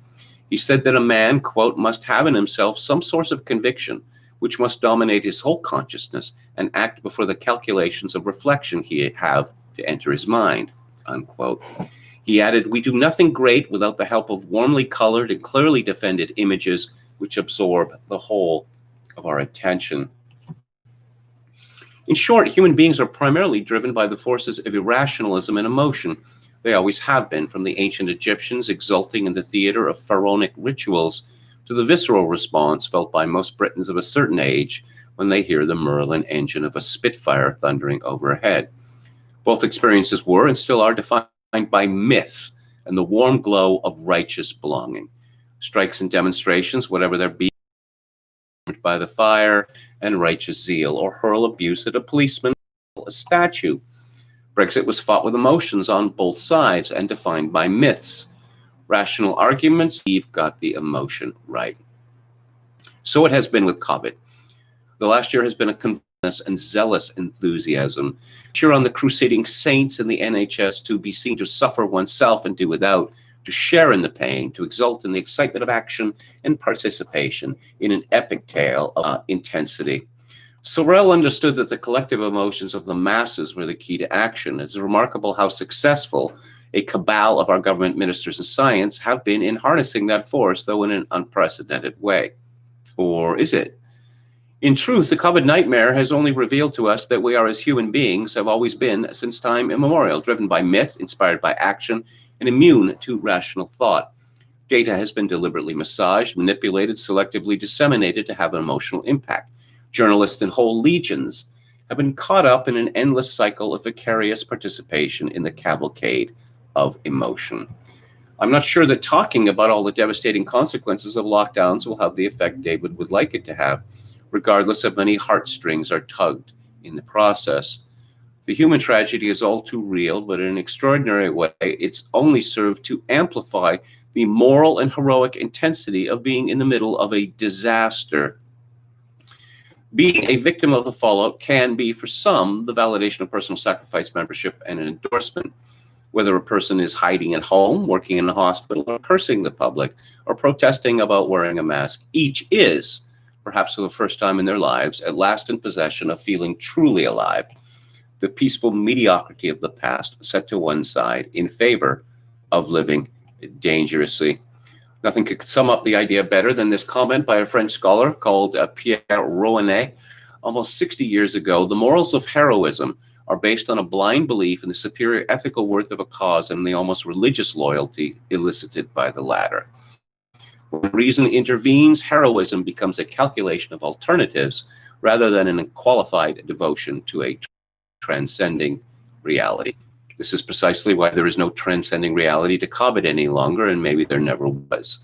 He said that a man, quote, must have in himself some source of conviction, which must dominate his whole consciousness and act before the calculations of reflection he have to enter his mind, unquote. He added, we do nothing great without the help of warmly colored and clearly defended images which absorb the whole of our attention. In short, human beings are primarily driven by the forces of irrationalism and emotion. They always have been, from the ancient Egyptians exulting in the theater of pharaonic rituals to the visceral response felt by most Britons of a certain age when they hear the Merlin engine of a Spitfire thundering overhead. Both experiences were and still are defined by myth and the warm glow of righteous belonging. Strikes and demonstrations, whatever there be, by the fire and righteous zeal, or hurl abuse at a policeman, a statue. Brexit was fought with emotions on both sides and defined by myths. Rational arguments, Eve got the emotion right. So it has been with COVID. The last year has been a convulsive and zealous enthusiasm. Cheer on the crusading saints in the NHS to be seen to suffer oneself and do without, to share in the pain, to exult in the excitement of action and participation in an epic tale of intensity. Sorel understood that the collective emotions of the masses were the key to action. It's remarkable how successful a cabal of our government ministers and science have been in harnessing that force, though in an unprecedented way. Or is it? In truth, the COVID nightmare has only revealed to us that we are, as human beings, have always been since time immemorial, driven by myth, inspired by action, and immune to rational thought. Data has been deliberately massaged, manipulated, selectively disseminated to have an emotional impact. Journalists and whole legions have been caught up in an endless cycle of vicarious participation in the cavalcade of emotion. I'm not sure that talking about all the devastating consequences of lockdowns will have the effect David would like it to have, regardless of many heartstrings are tugged in the process. The human tragedy is all too real, but in an extraordinary way, it's only served to amplify the moral and heroic intensity of being in the middle of a disaster. Being a victim of the fallout can be, for some, the validation of personal sacrifice, membership, and an endorsement. Whether a person is hiding at home, working in a hospital, or cursing the public, or protesting about wearing a mask, each is, perhaps for the first time in their lives, at last in possession of feeling truly alive. The peaceful mediocrity of the past set to one side in favor of living dangerously. Nothing could sum up the idea better than this comment by a French scholar called Pierre Rohanet. Almost 60 years ago, the morals of heroism are based on a blind belief in the superior ethical worth of a cause and the almost religious loyalty elicited by the latter. When reason intervenes, heroism becomes a calculation of alternatives rather than an unqualified devotion to a transcending reality. This is precisely why there is no transcending reality to COVID any longer, and maybe there never was.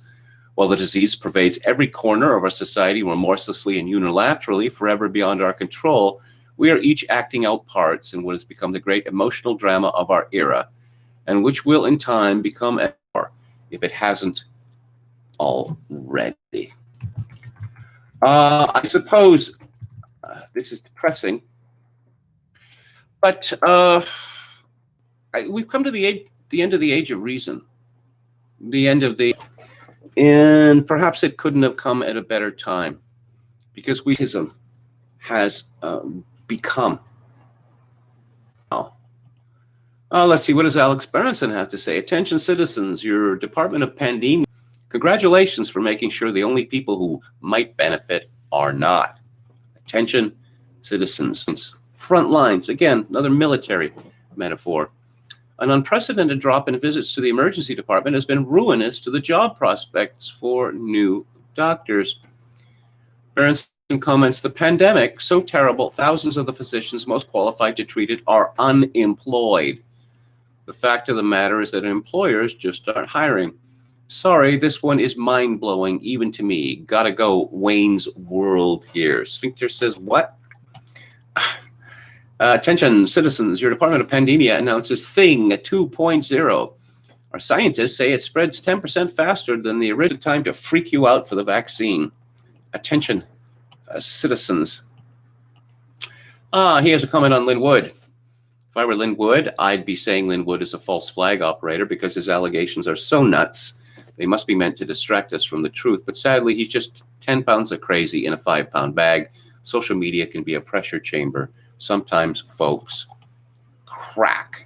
While the disease pervades every corner of our society remorselessly and unilaterally, forever beyond our control, we are each acting out parts in what has become the great emotional drama of our era, and which will in time become more, if it hasn't already. I suppose this is depressing, but we've come to the end of the age of reason, and perhaps it couldn't have come at a better time, because weism has become. Let's see, what does Alex Berenson have to say? Attention citizens, your Department of Pandemic, congratulations for making sure the only people who might benefit are not. Attention citizens, front lines, again, another military metaphor. An unprecedented drop in visits to the emergency department has been ruinous to the job prospects for new doctors. Berenson comments, the pandemic, so terrible, thousands of the physicians most qualified to treat it are unemployed. The fact of the matter is that employers just aren't hiring. Sorry, this one is mind-blowing, even to me. Gotta go, Wayne's World here. Sphincter says, what? Attention, citizens, your Department of Pandemia announces Thing 2.0. Our scientists say it spreads 10% faster than the original time to freak you out for the vaccine. Attention, citizens. He has a comment on Lynn Wood. If I were Lynn Wood, I'd be saying Lynn Wood is a false flag operator because his allegations are so nuts. They must be meant to distract us from the truth. But sadly, he's just 10 pounds of crazy in a 5-pound bag. Social media can be a pressure chamber. Sometimes folks crack.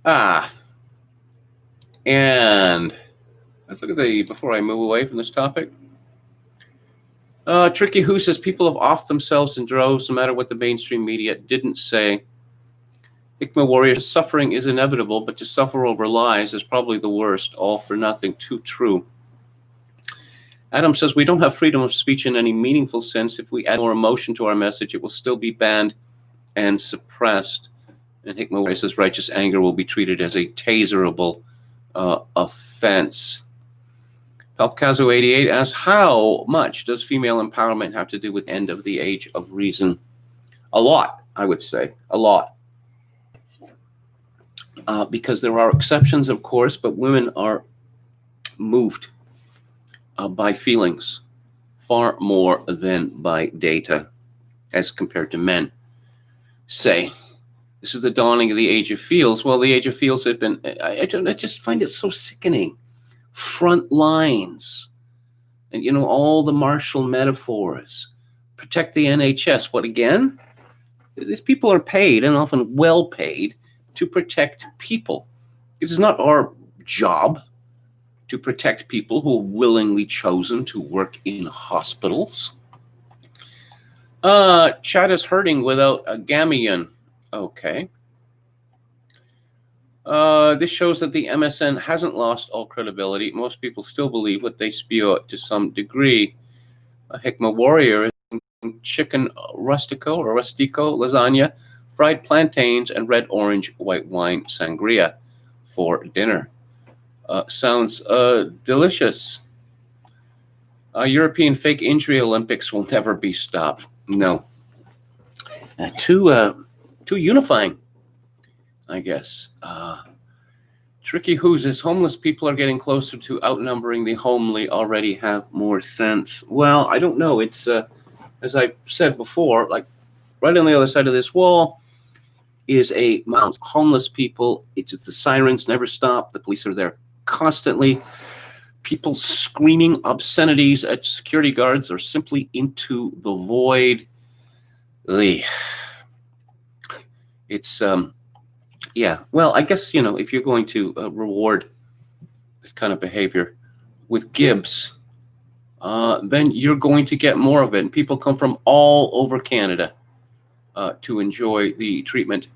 And let's look at before I move away from this topic. Tricky Who says people have offed themselves in droves no matter what the mainstream media didn't say. Hikmah Warrior, suffering is inevitable, but to suffer over lies is probably the worst. All for nothing, too true. Adam says we don't have freedom of speech in any meaningful sense. If we add more emotion to our message, it will still be banned and suppressed. And Hikmah Warrior says righteous anger will be treated as a taserable offense. Palpcazo 88 asks, how much does female empowerment have to do with the end of the age of reason? A lot, I would say. A lot. Because there are exceptions, of course, but women are moved by feelings far more than by data as compared to men. Say, this is the dawning of the age of feels. Well, the age of feels had been, I just find it so sickening. Front lines and, all the martial metaphors. Protect the NHS. What, again? These people are paid, and often well paid, to protect people. It is not our job to protect people who are willingly chosen to work in hospitals. Chat is hurting without a Gamion. Okay. This shows that the MSN hasn't lost all credibility. Most people still believe what they spew out to some degree. Hikmah Warrior is chicken rustico lasagna, fried plantains, and red, orange, white wine sangria for dinner. Sounds delicious. European fake injury Olympics will never be stopped. No. Too unifying, I guess. Tricky Who's is homeless people are getting closer to outnumbering the homely already have more sense. Well, I don't know. It's, as I've said before, like right on the other side of this wall is a mountain of homeless people. It's just the sirens never stop. The police are there constantly. People screaming obscenities at security guards or simply into the void. It's, yeah, well, I guess, if you're going to reward this kind of behavior with Gibbs, then you're going to get more of it. And people come from all over Canada to enjoy the treatment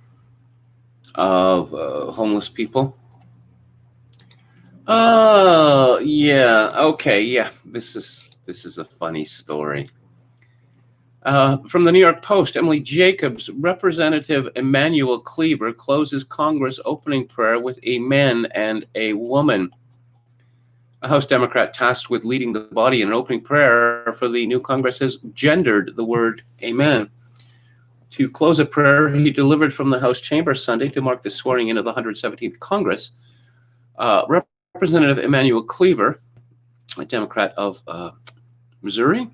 of homeless people. Yeah, okay, yeah, this is a funny story. From the New York Post, Emily Jacobs, Representative Emmanuel Cleaver closes Congress opening prayer with amen and a woman. A House Democrat tasked with leading the body in an opening prayer for the new Congress has gendered the word amen. To close a prayer he delivered from the House chamber Sunday to mark the swearing in of the 117th Congress, Representative Emmanuel Cleaver, a Democrat of Missouri,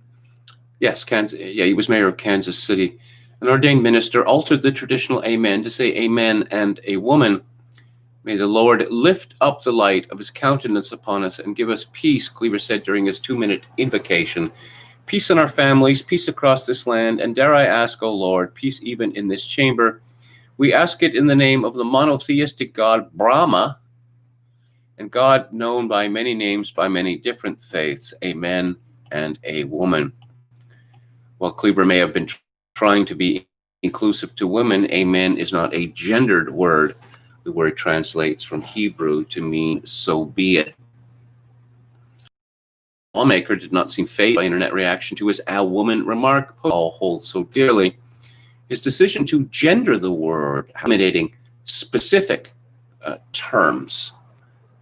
yes, Kansas. Yeah, he was mayor of Kansas City. An ordained minister altered the traditional amen to say amen and a woman. May the Lord lift up the light of his countenance upon us and give us peace, Cleaver said during his 2-minute invocation. Peace in our families, peace across this land, and dare I ask, O Lord, peace even in this chamber. We ask it in the name of the monotheistic God Brahma, and God known by many names, by many different faiths, amen and a woman. While Cleaver may have been trying to be inclusive to women, amen is not a gendered word. The word translates from Hebrew to mean so be it. lawmaker did not seem fazed by internet reaction to his "a woman" remark, all hold so dearly. His decision to gender the word, eliminating specific terms.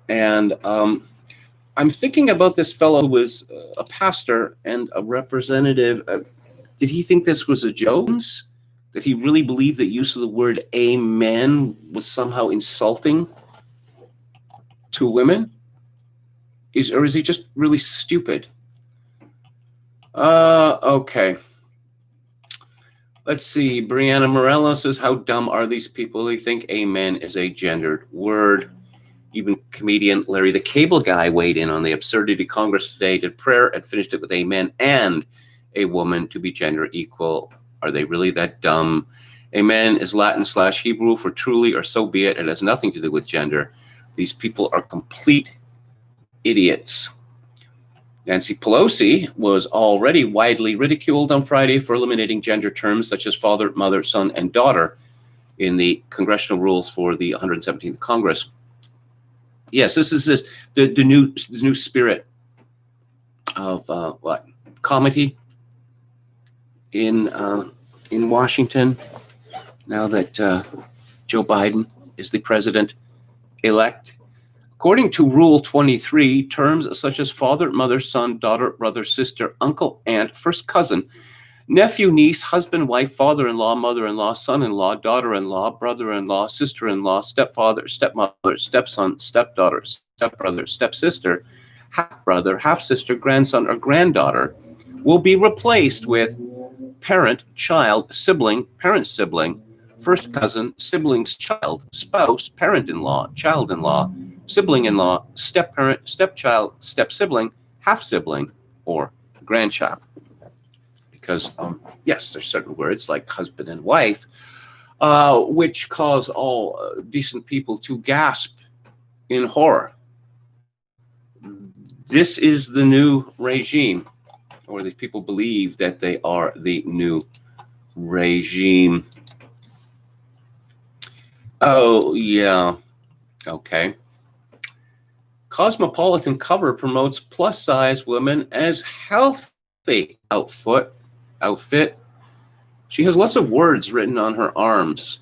And I'm thinking about this fellow who was a pastor and a representative. Did he think this was a joke? Did he really believe that use of the word amen was somehow insulting to women? Or is he just really stupid? Okay. Let's see. Brianna Morello says, how dumb are these people? They think amen is a gendered word. Even comedian Larry the Cable Guy weighed in on the absurdity. Congress today did prayer and finished it with amen and a woman to be gender equal. Are they really that dumb? Amen is Latin/Hebrew for truly or so be it. It has nothing to do with gender. These people are complete idiots. Nancy Pelosi was already widely ridiculed on Friday for eliminating gender terms such as father, mother, son, and daughter in the congressional rules for the 117th Congress. Yes, this is the new spirit of comedy in Washington now that Joe Biden is the president-elect. According to Rule 23, terms such as father, mother, son, daughter, brother, sister, uncle, aunt, first cousin, nephew, niece, husband, wife, father-in-law, mother-in-law, son-in-law, daughter-in-law, brother-in-law, sister-in-law, stepfather, stepmother, stepson, stepdaughter, stepbrother, stepsister, half-brother, half-sister, grandson, or granddaughter will be replaced with parent, child, sibling, parent-sibling, first cousin, sibling's child, spouse, parent-in-law, child-in-law, sibling-in-law, step-parent, stepchild, step-sibling, half-sibling, or grandchild. Because, yes, there's certain words like husband and wife, which cause all decent people to gasp in horror. This is the new regime, or these people believe that they are the new regime. Oh, yeah. Okay. Cosmopolitan cover promotes plus-size women as healthy outfit. She has lots of words written on her arms.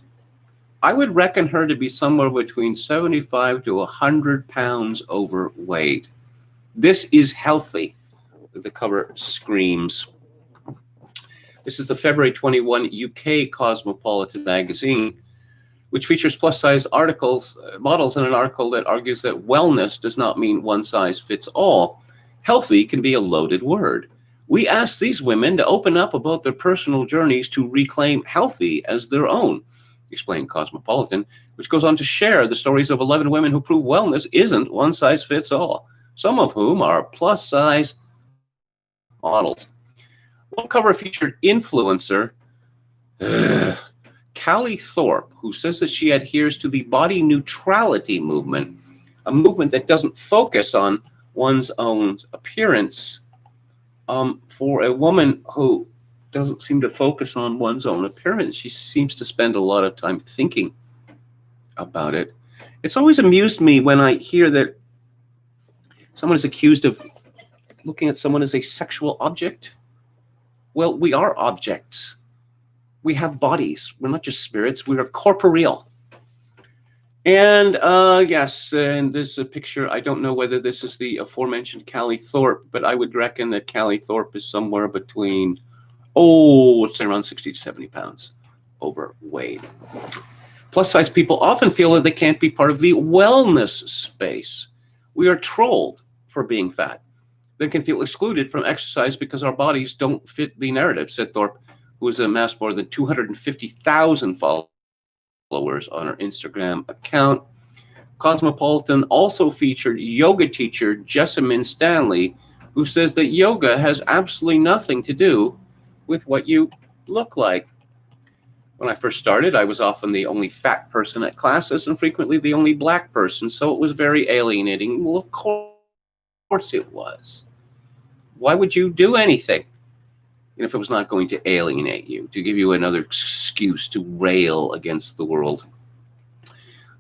I would reckon her to be somewhere between 75 to 100 pounds overweight. This is healthy, the cover screams. This is the February 21 UK Cosmopolitan magazine, which features plus-size models in an article that argues that wellness does not mean one size fits all. Healthy can be a loaded word. We asked these women to open up about their personal journeys to reclaim healthy as their own, explained Cosmopolitan, which goes on to share the stories of 11 women who prove wellness isn't one size fits all, some of whom are plus-size models. One cover featured influencer Callie Thorpe, who says that she adheres to the body neutrality movement, a movement that doesn't focus on one's own appearance. For a woman who doesn't seem to focus on one's own appearance, she seems to spend a lot of time thinking about it. It's always amused me when I hear that someone is accused of looking at someone as a sexual object. Well, we are objects. We have bodies. We're not just spirits. We are corporeal. And yes, and this picture, I don't know whether this is the aforementioned Callie Thorpe, but I would reckon that Callie Thorpe is somewhere between, let's say around 60 to 70 pounds overweight. Plus-size people often feel that they can't be part of the wellness space. We are trolled for being fat. They can feel excluded from exercise because our bodies don't fit the narrative, said Thorpe, who has amassed more than 250,000 followers on her Instagram account. Cosmopolitan also featured yoga teacher Jessamine Stanley, who says that yoga has absolutely nothing to do with what you look like. When I first started, I was often the only fat person at classes and frequently the only black person, so it was very alienating. Well, of course it was. Why would you do anything if it was not going to alienate you, to give you another excuse to rail against the world?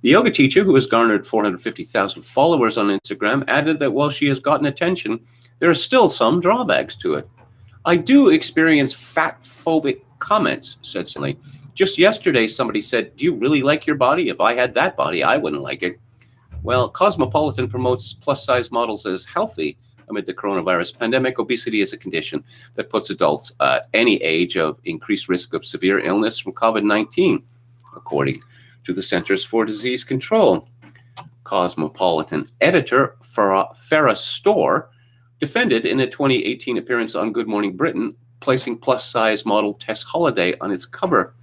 The yoga teacher, who has garnered 450,000 followers on Instagram, added that while she has gotten attention, there are still some drawbacks to it. I do experience fat-phobic comments, said Stanley. Just yesterday, somebody said, do you really like your body? If I had that body, I wouldn't like it. Well, Cosmopolitan promotes plus-size models as healthy amid the coronavirus pandemic. Obesity is a condition that puts adults at any age of increased risk of severe illness from COVID-19, according to the Centers for Disease Control. Cosmopolitan editor Farah Storr defended in a 2018 appearance on Good Morning Britain, placing plus-size model Tess Holliday on its cover.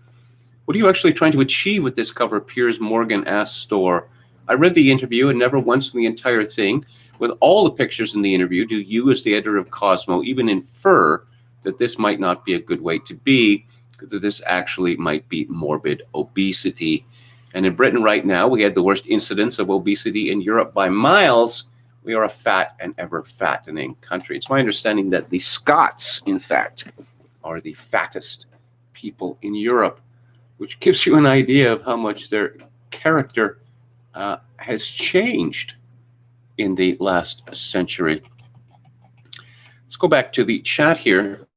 What are you actually trying to achieve with this cover, Piers Morgan asked Storr. I read the interview and never once in the entire thing. With all the pictures in the interview, do you as the editor of Cosmo even infer that this might not be a good way to be, that this actually might be morbid obesity? And in Britain right now, we had the worst incidence of obesity in Europe by miles. We are a fat and ever fattening country. It's my understanding that the Scots, in fact, are the fattest people in Europe, which gives you an idea of how much their character has changed in the last century. Let's go back to the chat here.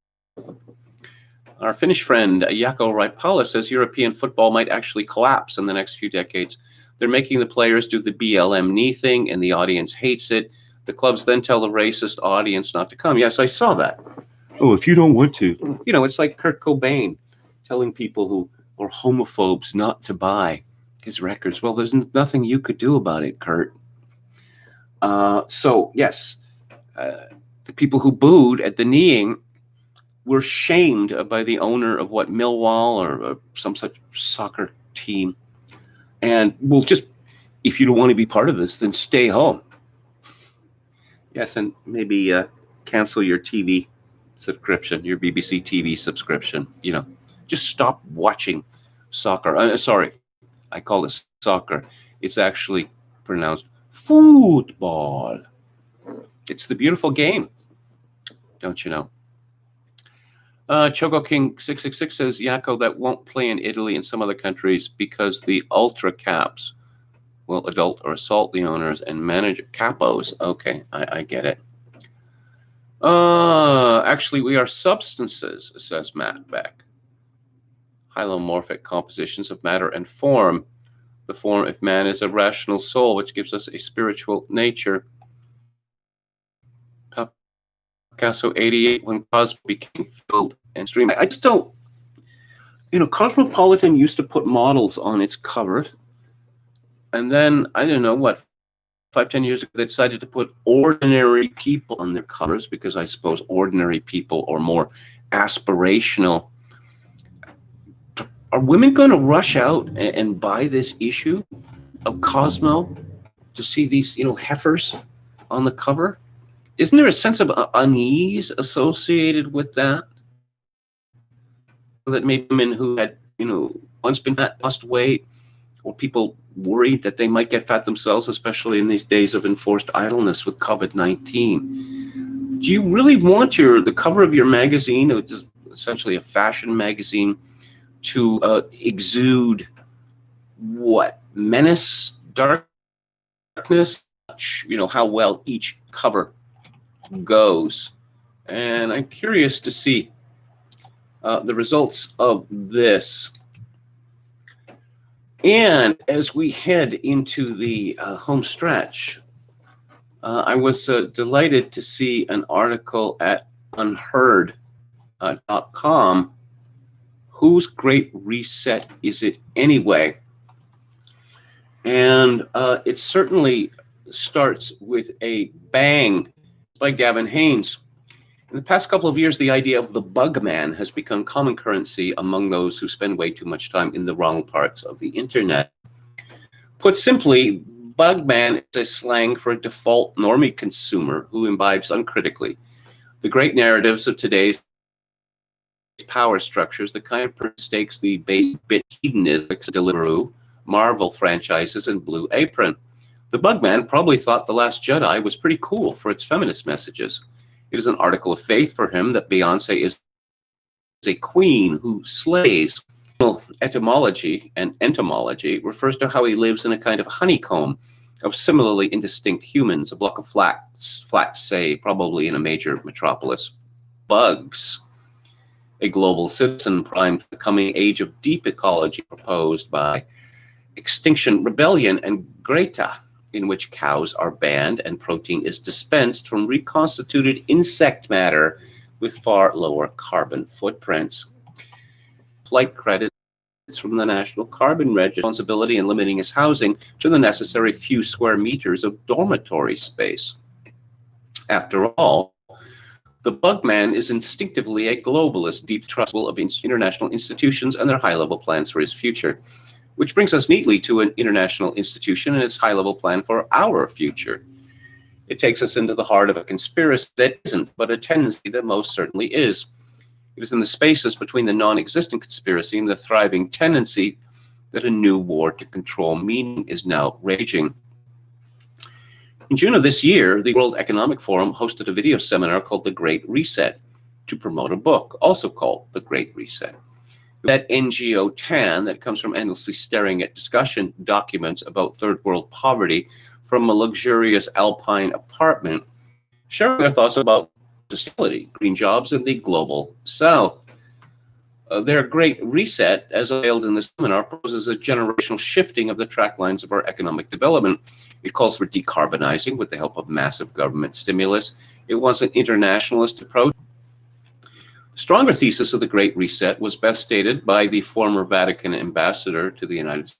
Our Finnish friend, Jaakko Raipala, says European football might actually collapse in the next few decades. They're making the players do the BLM knee thing, and the audience hates it. The clubs then tell the racist audience not to come. Yes, I saw that. Oh, if you don't want to. You know, it's like Kurt Cobain telling people who are homophobes not to buy his records. Well, there's nothing you could do about it, Kurt. So, yes, the people who booed at the kneeing were shamed by the owner of what, Millwall or some such soccer team. And well, just, if you don't want to be part of this, then stay home. Yes, and maybe cancel your TV subscription, your BBC TV subscription. You know, just stop watching soccer. Sorry, I call it soccer. It's actually pronounced football. It's the beautiful game, don't you know? Choco King 666 says, Jaakko, that won't play in Italy and some other countries because the ultra caps will adult or assault the owners and manage capos. Okay, I get it. Actually, we are substances, says Matt Beck. Hylomorphic compositions of matter and form. The form of man is a rational soul, which gives us a spiritual nature. Picasso 88, when Cosmo became filled and streamed. I just don't, you know, Cosmopolitan used to put models on its covers. And then, I don't know, what, 5-10 years ago, they decided to put ordinary people on their covers because I suppose ordinary people are more aspirational. Are women going to rush out and buy this issue of Cosmo to see these, you know, heifers on the cover? Isn't there a sense of unease associated with that? That maybe women who had, you know, once been fat, lost weight, or people worried that they might get fat themselves, especially in these days of enforced idleness with COVID-19. Do you really want the cover of your magazine, which is essentially a fashion magazine, to exude what? Menace, darkness? You know, how well each cover goes. And I'm curious to see the results of this. And as we head into the home stretch, I was delighted to see an article at unheard.com. Whose Great Reset is it anyway? And it certainly starts with a bang by Gavin Haynes. In the past couple of years, the idea of the bug man has become common currency among those who spend way too much time in the wrong parts of the internet. Put simply, bug man is a slang for a default normie consumer who imbibes uncritically the great narratives of today's power structures, the kind of mistakes the base bit hedonism, Deliveroo, Marvel franchises, and Blue Apron. The bug man probably thought The Last Jedi was pretty cool for its feminist messages. It is an article of faith for him that Beyonce is a queen who slays. Etymology and entomology refers to how he lives in a kind of honeycomb of similarly indistinct humans, a block of flats, say, probably in a major metropolis. Bugs, a global citizen primed for the coming age of deep ecology proposed by Extinction Rebellion and Greta, in which cows are banned and protein is dispensed from reconstituted insect matter with far lower carbon footprints. Flight credits from the National Carbon Register, responsibility in limiting its housing to the necessary few square meters of dormitory space. After all, the Bugman is instinctively a globalist, deep trustful of international institutions and their high-level plans for his future. Which brings us neatly to an international institution and its high-level plan for our future. It takes us into the heart of a conspiracy that isn't, but a tendency that most certainly is. It is in the spaces between the non-existent conspiracy and the thriving tendency that a new war to control meaning is now raging. In June of this year, the World Economic Forum hosted a video seminar called The Great Reset to promote a book, also called The Great Reset. That NGO tan that comes from endlessly staring at discussion documents about third world poverty from a luxurious alpine apartment, sharing their thoughts about sustainability, green jobs, and the global south. Their Great Reset, as unveiled in this seminar, proposes a generational shifting of the track lines of our economic development. It calls for decarbonizing with the help of massive government stimulus. It wants an internationalist approach. The stronger thesis of the Great Reset was best stated by the former Vatican ambassador to the United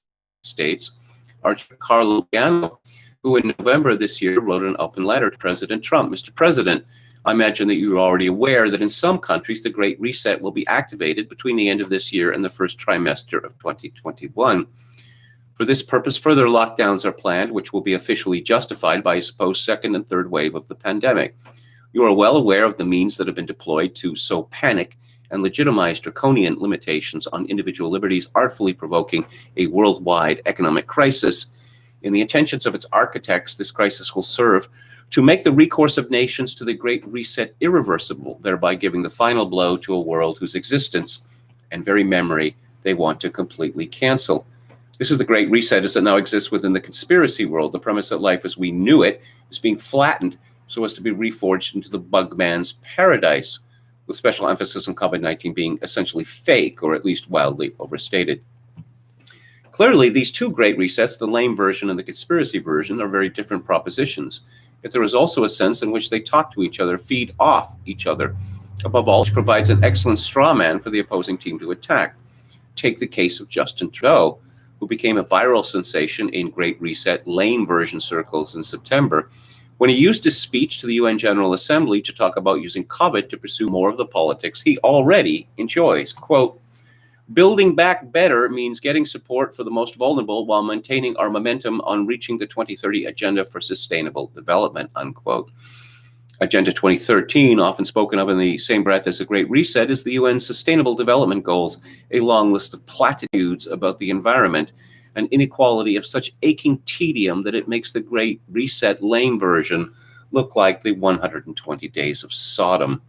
States, Archbishop Carlo Gano, who in November this year wrote an open letter to President Trump. Mr. President, I imagine that you're already aware that in some countries the Great Reset will be activated between the end of this year and the first trimester of 2021. For this purpose, further lockdowns are planned, which will be officially justified by a supposed second and third wave of the pandemic. You are well aware of the means that have been deployed to sow panic and legitimize draconian limitations on individual liberties, artfully provoking a worldwide economic crisis. In the intentions of its architects, this crisis will serve to make the recourse of nations to the Great Reset irreversible, thereby giving the final blow to a world whose existence and very memory they want to completely cancel. This is the Great Reset as it now exists within the conspiracy world, the premise that life as we knew it is being flattened so as to be reforged into the Bugman's paradise, with special emphasis on COVID-19 being essentially fake, or at least wildly overstated. Clearly, these two Great Resets, the lame version and the conspiracy version, are very different propositions. Yet there is also a sense in which they talk to each other, feed off each other. Above all, which provides an excellent straw man for the opposing team to attack. Take the case of Justin Trudeau, who became a viral sensation in Great Reset lame version circles in September, when he used his speech to the UN General Assembly to talk about using COVID to pursue more of the politics he already enjoys. Quote, building back better means getting support for the most vulnerable while maintaining our momentum on reaching the 2030 Agenda for Sustainable Development, unquote. Agenda 2013, often spoken of in the same breath as the Great Reset, is the UN's Sustainable Development Goals, a long list of platitudes about the environment, an inequality of such aching tedium that it makes the Great Reset lame version look like the 120 Days of Sodom.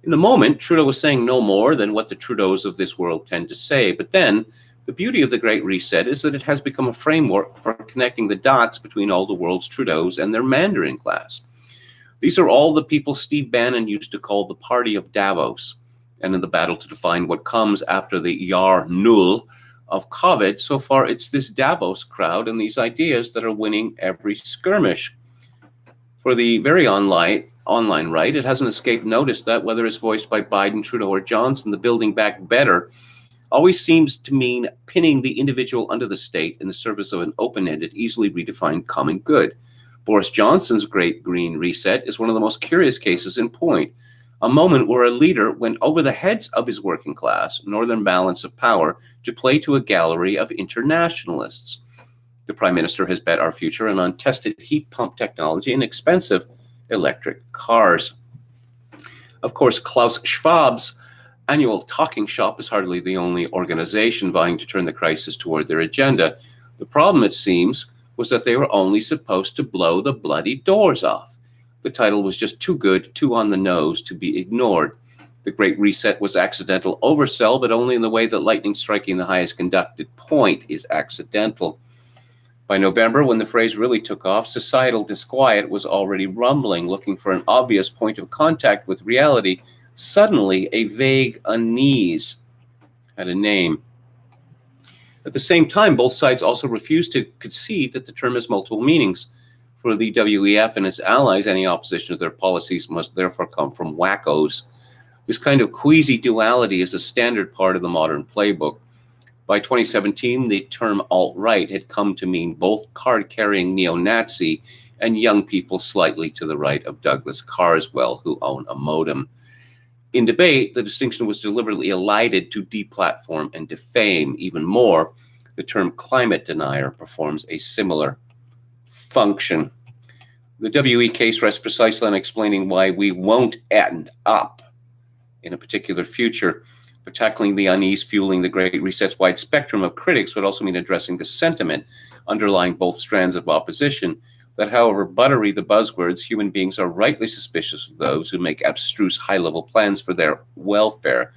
In the moment, Trudeau was saying no more than what the Trudeaus of this world tend to say, but then the beauty of the Great Reset is that it has become a framework for connecting the dots between all the world's Trudeaus and their Mandarin class. These are all the people Steve Bannon used to call the Party of Davos, and in the battle to define what comes after the Jahr Null of COVID, so far it's this Davos crowd and these ideas that are winning every skirmish. For the very online right, it hasn't escaped notice that whether it's voiced by Biden, Trudeau, or Johnson, the building back better always seems to mean pinning the individual under the state in the service of an open-ended, easily redefined common good. Boris Johnson's Great Green Reset is one of the most curious cases in point, a moment where a leader went over the heads of his working class, northern balance of power, to play to a gallery of internationalists. The Prime Minister has bet our future on untested heat pump technology and expensive electric cars. Of course, Klaus Schwab's annual talking shop is hardly the only organization vying to turn the crisis toward their agenda. The problem, it seems, was that they were only supposed to blow the bloody doors off. The title was just too good, too on the nose to be ignored. The Great Reset was accidental oversell, but only in the way that lightning striking the highest conducted point is accidental. By November, when the phrase really took off, societal disquiet was already rumbling, looking for an obvious point of contact with reality. Suddenly, a vague unease had a name. At the same time, both sides also refused to concede that the term has multiple meanings. For the WEF and its allies, any opposition to their policies must therefore come from wackos. This kind of quasi-duality is a standard part of the modern playbook. By 2017, the term alt-right had come to mean both card-carrying neo-Nazi and young people slightly to the right of Douglas Carswell, who own a modem. In debate, the distinction was deliberately elided to deplatform and defame. Even more, the term climate denier performs a similar function. The WE case rests precisely on explaining why we won't end up in a particular future. But tackling the unease fueling the Great Reset's wide spectrum of critics would also mean addressing the sentiment underlying both strands of opposition, that however buttery the buzzwords, human beings are rightly suspicious of those who make abstruse high-level plans for their welfare,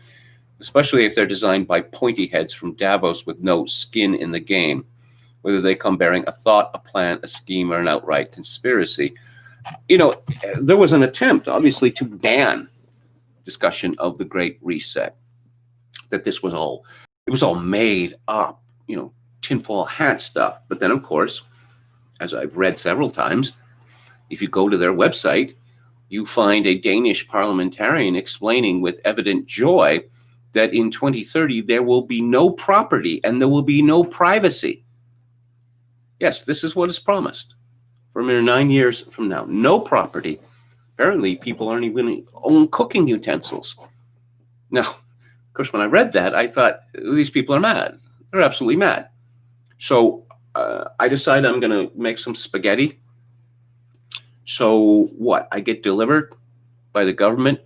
especially if they're designed by pointy heads from Davos with no skin in the game, whether they come bearing a thought, a plan, a scheme, or an outright conspiracy. You know, there was an attempt, obviously, to ban discussion of the Great Reset. That this was all, it was all made up, you know, tinfoil hat stuff. But then, of course, as I've read several times, if you go to their website, you find a Danish parliamentarian explaining with evident joy that in 2030 there will be no property and there will be no privacy. Yes, this is what is promised for a mere 9 years from now. No property. Apparently, people aren't even going to own cooking utensils. Now, of course, when I read that, I thought, these people are mad. They're absolutely mad. So I decided I'm going to make some spaghetti. So what? I get delivered by the government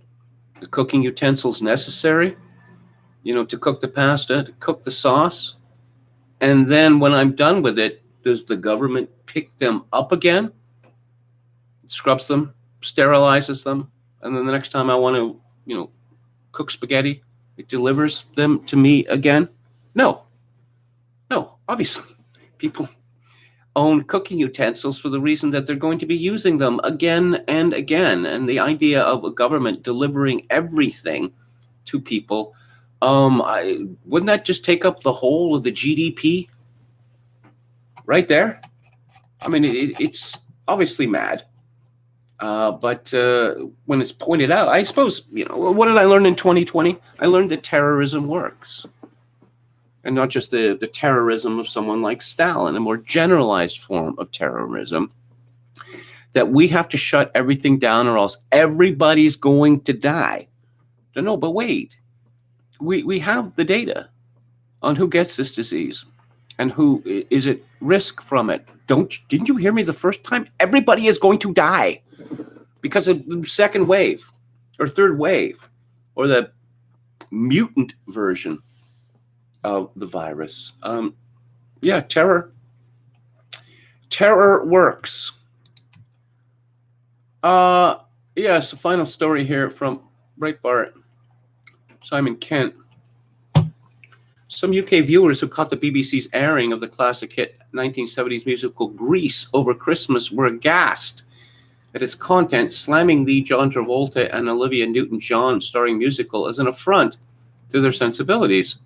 the cooking utensils necessary, you know, to cook the pasta, to cook the sauce. And then when I'm done with it, does the government pick them up again, scrubs them, sterilizes them, and then the next time I want to, you know, cook spaghetti, it delivers them to me again? No, obviously. People own cooking utensils for the reason that they're going to be using them again and again. And the idea of a government delivering everything to people, wouldn't that just take up the whole of the GDP right there? I mean, it's obviously mad. But when it's pointed out, I suppose, you know, what did I learn in 2020? I learned that terrorism works. And not just the terrorism of someone like Stalin, a more generalized form of terrorism, that we have to shut everything down or else everybody's going to die. No, but wait. We have the data on who gets this disease and who is at risk from it. Didn't you hear me the first time? Everybody is going to die because of the second wave or third wave or the mutant version of the virus. Yeah, terror works. Yes, a final story here from Breitbart. Simon Kent. Some UK viewers who caught the BBC's airing of the classic hit 1970s musical Grease over Christmas were aghast at its content, slamming the John Travolta and Olivia Newton-John starring musical as an affront to their sensibilities.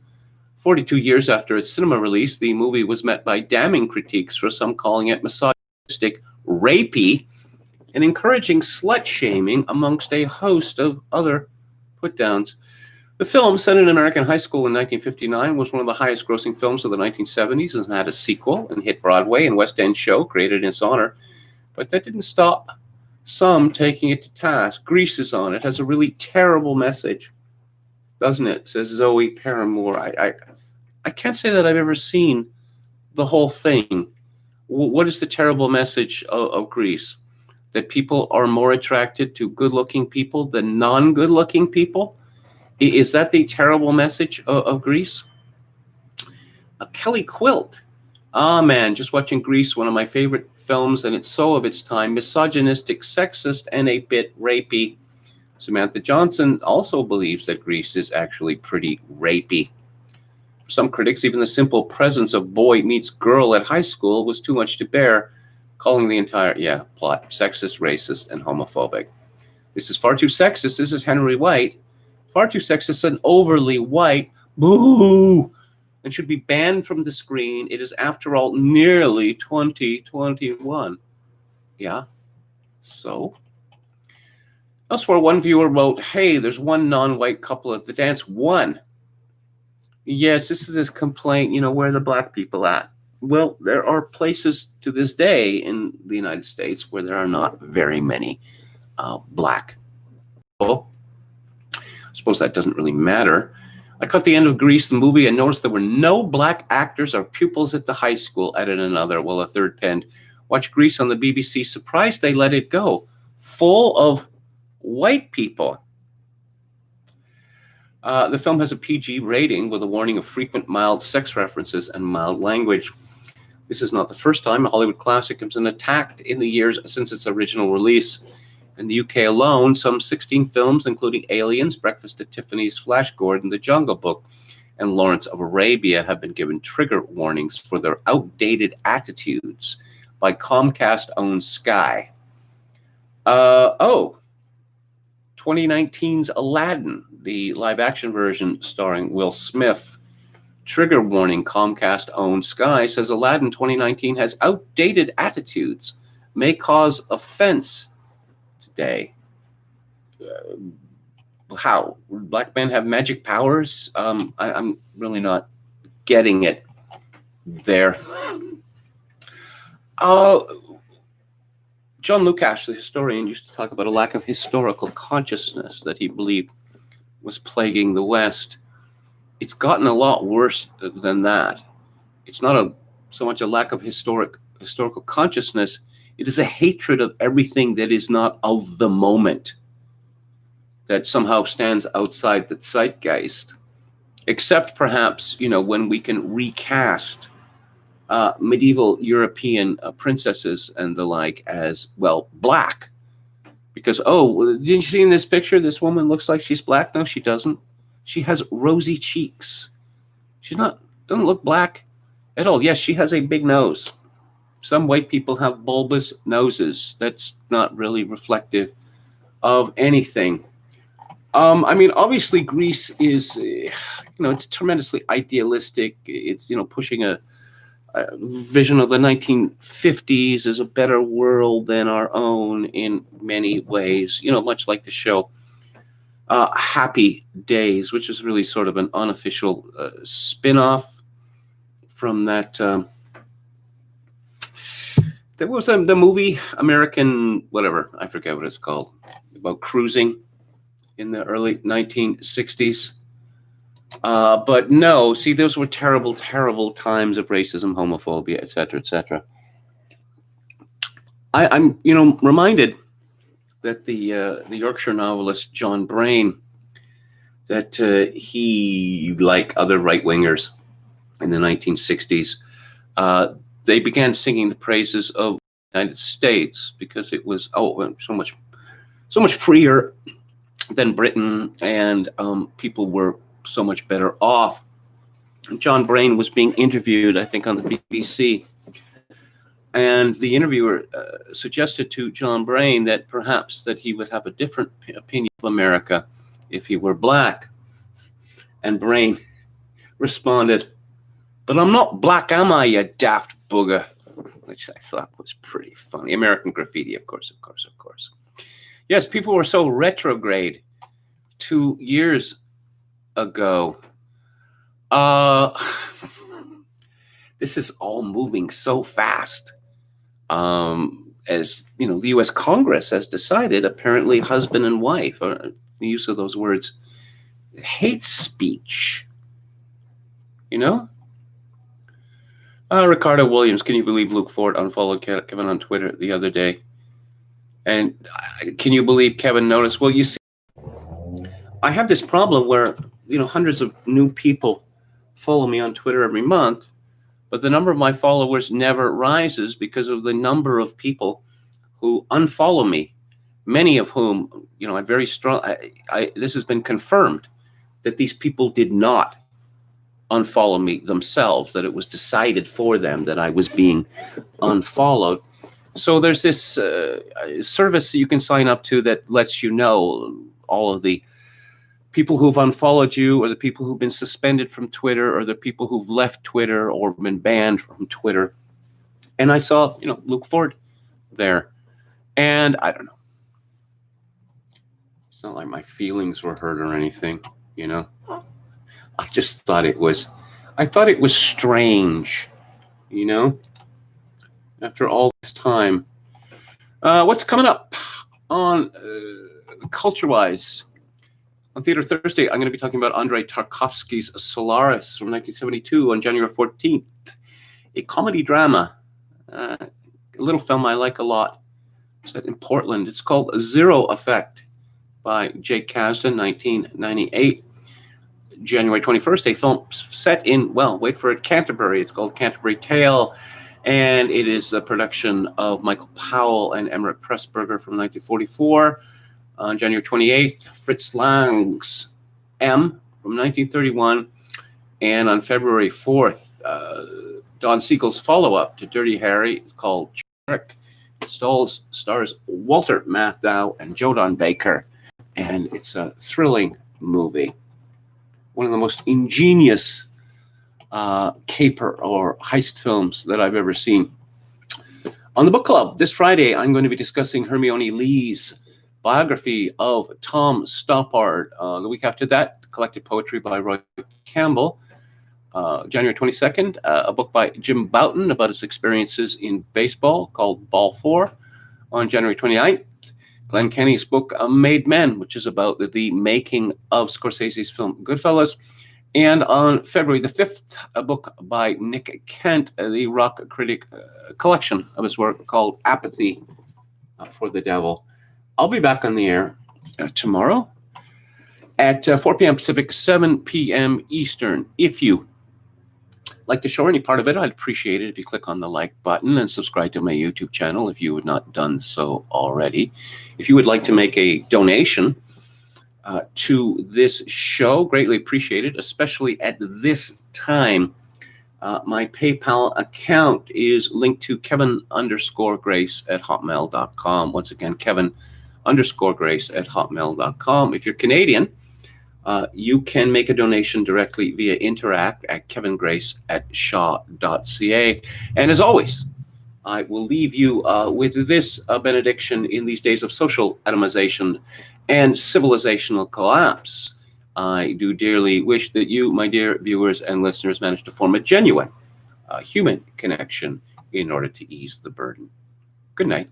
42 years after its cinema release, the movie was met by damning critiques, for some calling it misogynistic, rapey, and encouraging slut-shaming amongst a host of other put-downs. The film, set in American high school in 1959, was one of the highest-grossing films of the 1970s and had a sequel and hit Broadway and West End show created in its honor. But that didn't stop some taking it to task. Grease is on. It has a really terrible message, doesn't it? Says Zoe Paramore. I can't say that I've ever seen the whole thing. What is the terrible message of Grease? That people are more attracted to good-looking people than non-good-looking people? Is that the terrible message of Grease? Kelly Quilt. Man, just watching Grease, one of my favorite films, and it's so of its time, misogynistic, sexist, and a bit rapey. Samantha Johnson also believes that Grease is actually pretty rapey. some critics, even the simple presence of boy meets girl at high school was too much to bear, calling the entire plot sexist, racist, and homophobic. This is far too sexist. This is Henry White. Far too sexist and overly white. Boo! And should be banned from the screen. It is, after all, nearly 2021. Yeah. So? Elsewhere, one viewer wrote, hey, there's one non-white couple at the dance. One. Yes, this is this complaint, where are the black people at? Well, there are places to this day in the United States where there are not very many black people. I suppose that doesn't really matter. I caught the end of Grease, the movie, and noticed there were no black actors or pupils at the high school, added another, while a third penned, watch Grease on the BBC, surprised they let it go. Full of white people. The film has a PG rating with a warning of frequent mild sex references and mild language. This is not the first time a Hollywood classic has been attacked in the years since its original release. In the UK alone, some 16 films, including Aliens, Breakfast at Tiffany's, Flash Gordon, The Jungle Book, and Lawrence of Arabia, have been given trigger warnings for their outdated attitudes by Comcast-owned Sky. 2019's Aladdin, the live-action version starring Will Smith. Trigger warning, Comcast-owned Sky says Aladdin 2019 has outdated attitudes, may cause offense today. How? Black men have magic powers? I'm really not getting it there. John Lukács, the historian, used to talk about a lack of historical consciousness that he believed was plaguing the West. It's gotten a lot worse than that. It's not so much a lack of historical consciousness. It is a hatred of everything that is not of the moment, that somehow stands outside the zeitgeist, except perhaps, when we can recast medieval European princesses and the like as, well, black. Because, didn't you see in this picture, this woman looks like she's black? No, she doesn't. She has rosy cheeks. Doesn't look black at all. Yes, she has a big nose. Some white people have bulbous noses. That's not really reflective of anything. Obviously Greece is, it's tremendously idealistic. It's, pushing a vision of the 1950s as a better world than our own in many ways, much like the show Happy Days, which is really sort of an unofficial spin-off from that. There was the movie American, whatever, I forget what it's called, about cruising in the early 1960s. But no, see, those were terrible, terrible times of racism, homophobia, etc., etc. I'm reminded that the Yorkshire novelist John Brain, that he, like other right-wingers in the 1960s, they began singing the praises of the United States because it was so much freer than Britain, and people were so much better off. John Brain was being interviewed, I think, on the BBC, and the interviewer suggested to John Brain that perhaps that he would have a different opinion of America if he were black. And Brain responded, "But I'm not black, am I, you daft bugger?" Which I thought was pretty funny. American Graffiti, of course. Yes, people were so retrograde 2 years ago. This is all moving so fast. As the U.S. Congress has decided, apparently husband and wife, or the use of those words, hate speech. Ricardo Williams, can you believe Luke Ford unfollowed Kevin on Twitter the other day? And can you believe Kevin noticed? Well, you see, I have this problem where, hundreds of new people follow me on Twitter every month, but the number of my followers never rises because of the number of people who unfollow me, many of whom, I very strong, this has been confirmed that these people did not unfollow me themselves, that it was decided for them that I was being unfollowed. So there's this service you can sign up to that lets you know all of the people who've unfollowed you, or the people who've been suspended from Twitter, or the people who've left Twitter or been banned from Twitter. And I saw, Luke Ford there. And I don't know. It's not like my feelings were hurt or anything, I just thought it was strange, after all this time. What's coming up on culture-wise? On Theater Thursday, I'm going to be talking about Andrei Tarkovsky's Solaris from 1972 on January 14th. A comedy drama, a little film I like a lot. Set in Portland. It's called Zero Effect by Jake Kasdan, 1998. January 21st, a film set in, wait for it, Canterbury. It's called Canterbury Tale, and it is a production of Michael Powell and Emmerich Pressburger from 1944. On January 28th, Fritz Lang's M from 1931. And on February 4th, Don Siegel's follow-up to Dirty Harry called Trick. It stars Walter Matthau and Jodan Baker, and it's a thrilling movie. One of the most ingenious caper or heist films that I've ever seen. On the book club this Friday, I'm going to be discussing Hermione Lee's biography of Tom Stoppard. The week after that, collected poetry by Roy Campbell. January 22nd, a book by Jim Bouton about his experiences in baseball called Ball 4. On January 29th, Glenn Kenny's book, Made Men, which is about the making of Scorsese's film Goodfellas. And on February the 5th, a book by Nick Kent, the rock critic, collection of his work called Apathy for the Devil. I'll be back on the air tomorrow at 4 p.m. Pacific, 7 p.m. Eastern. If you like the show or any part of it, I'd appreciate it if you click on the like button and subscribe to my YouTube channel if you have not done so already. If you would like to make a donation to this show, greatly appreciated, especially at this time. My PayPal account is linked to Kevin_Grace@hotmail.com. Once again, Kevin_Grace@hotmail.com. If you're Canadian, you can make a donation directly via Interact at kevingrace@shaw.ca. And as always, I will leave you with this benediction in these days of social atomization and civilizational collapse. I do dearly wish that you, my dear viewers and listeners, manage to form a genuine human connection in order to ease the burden. Good night.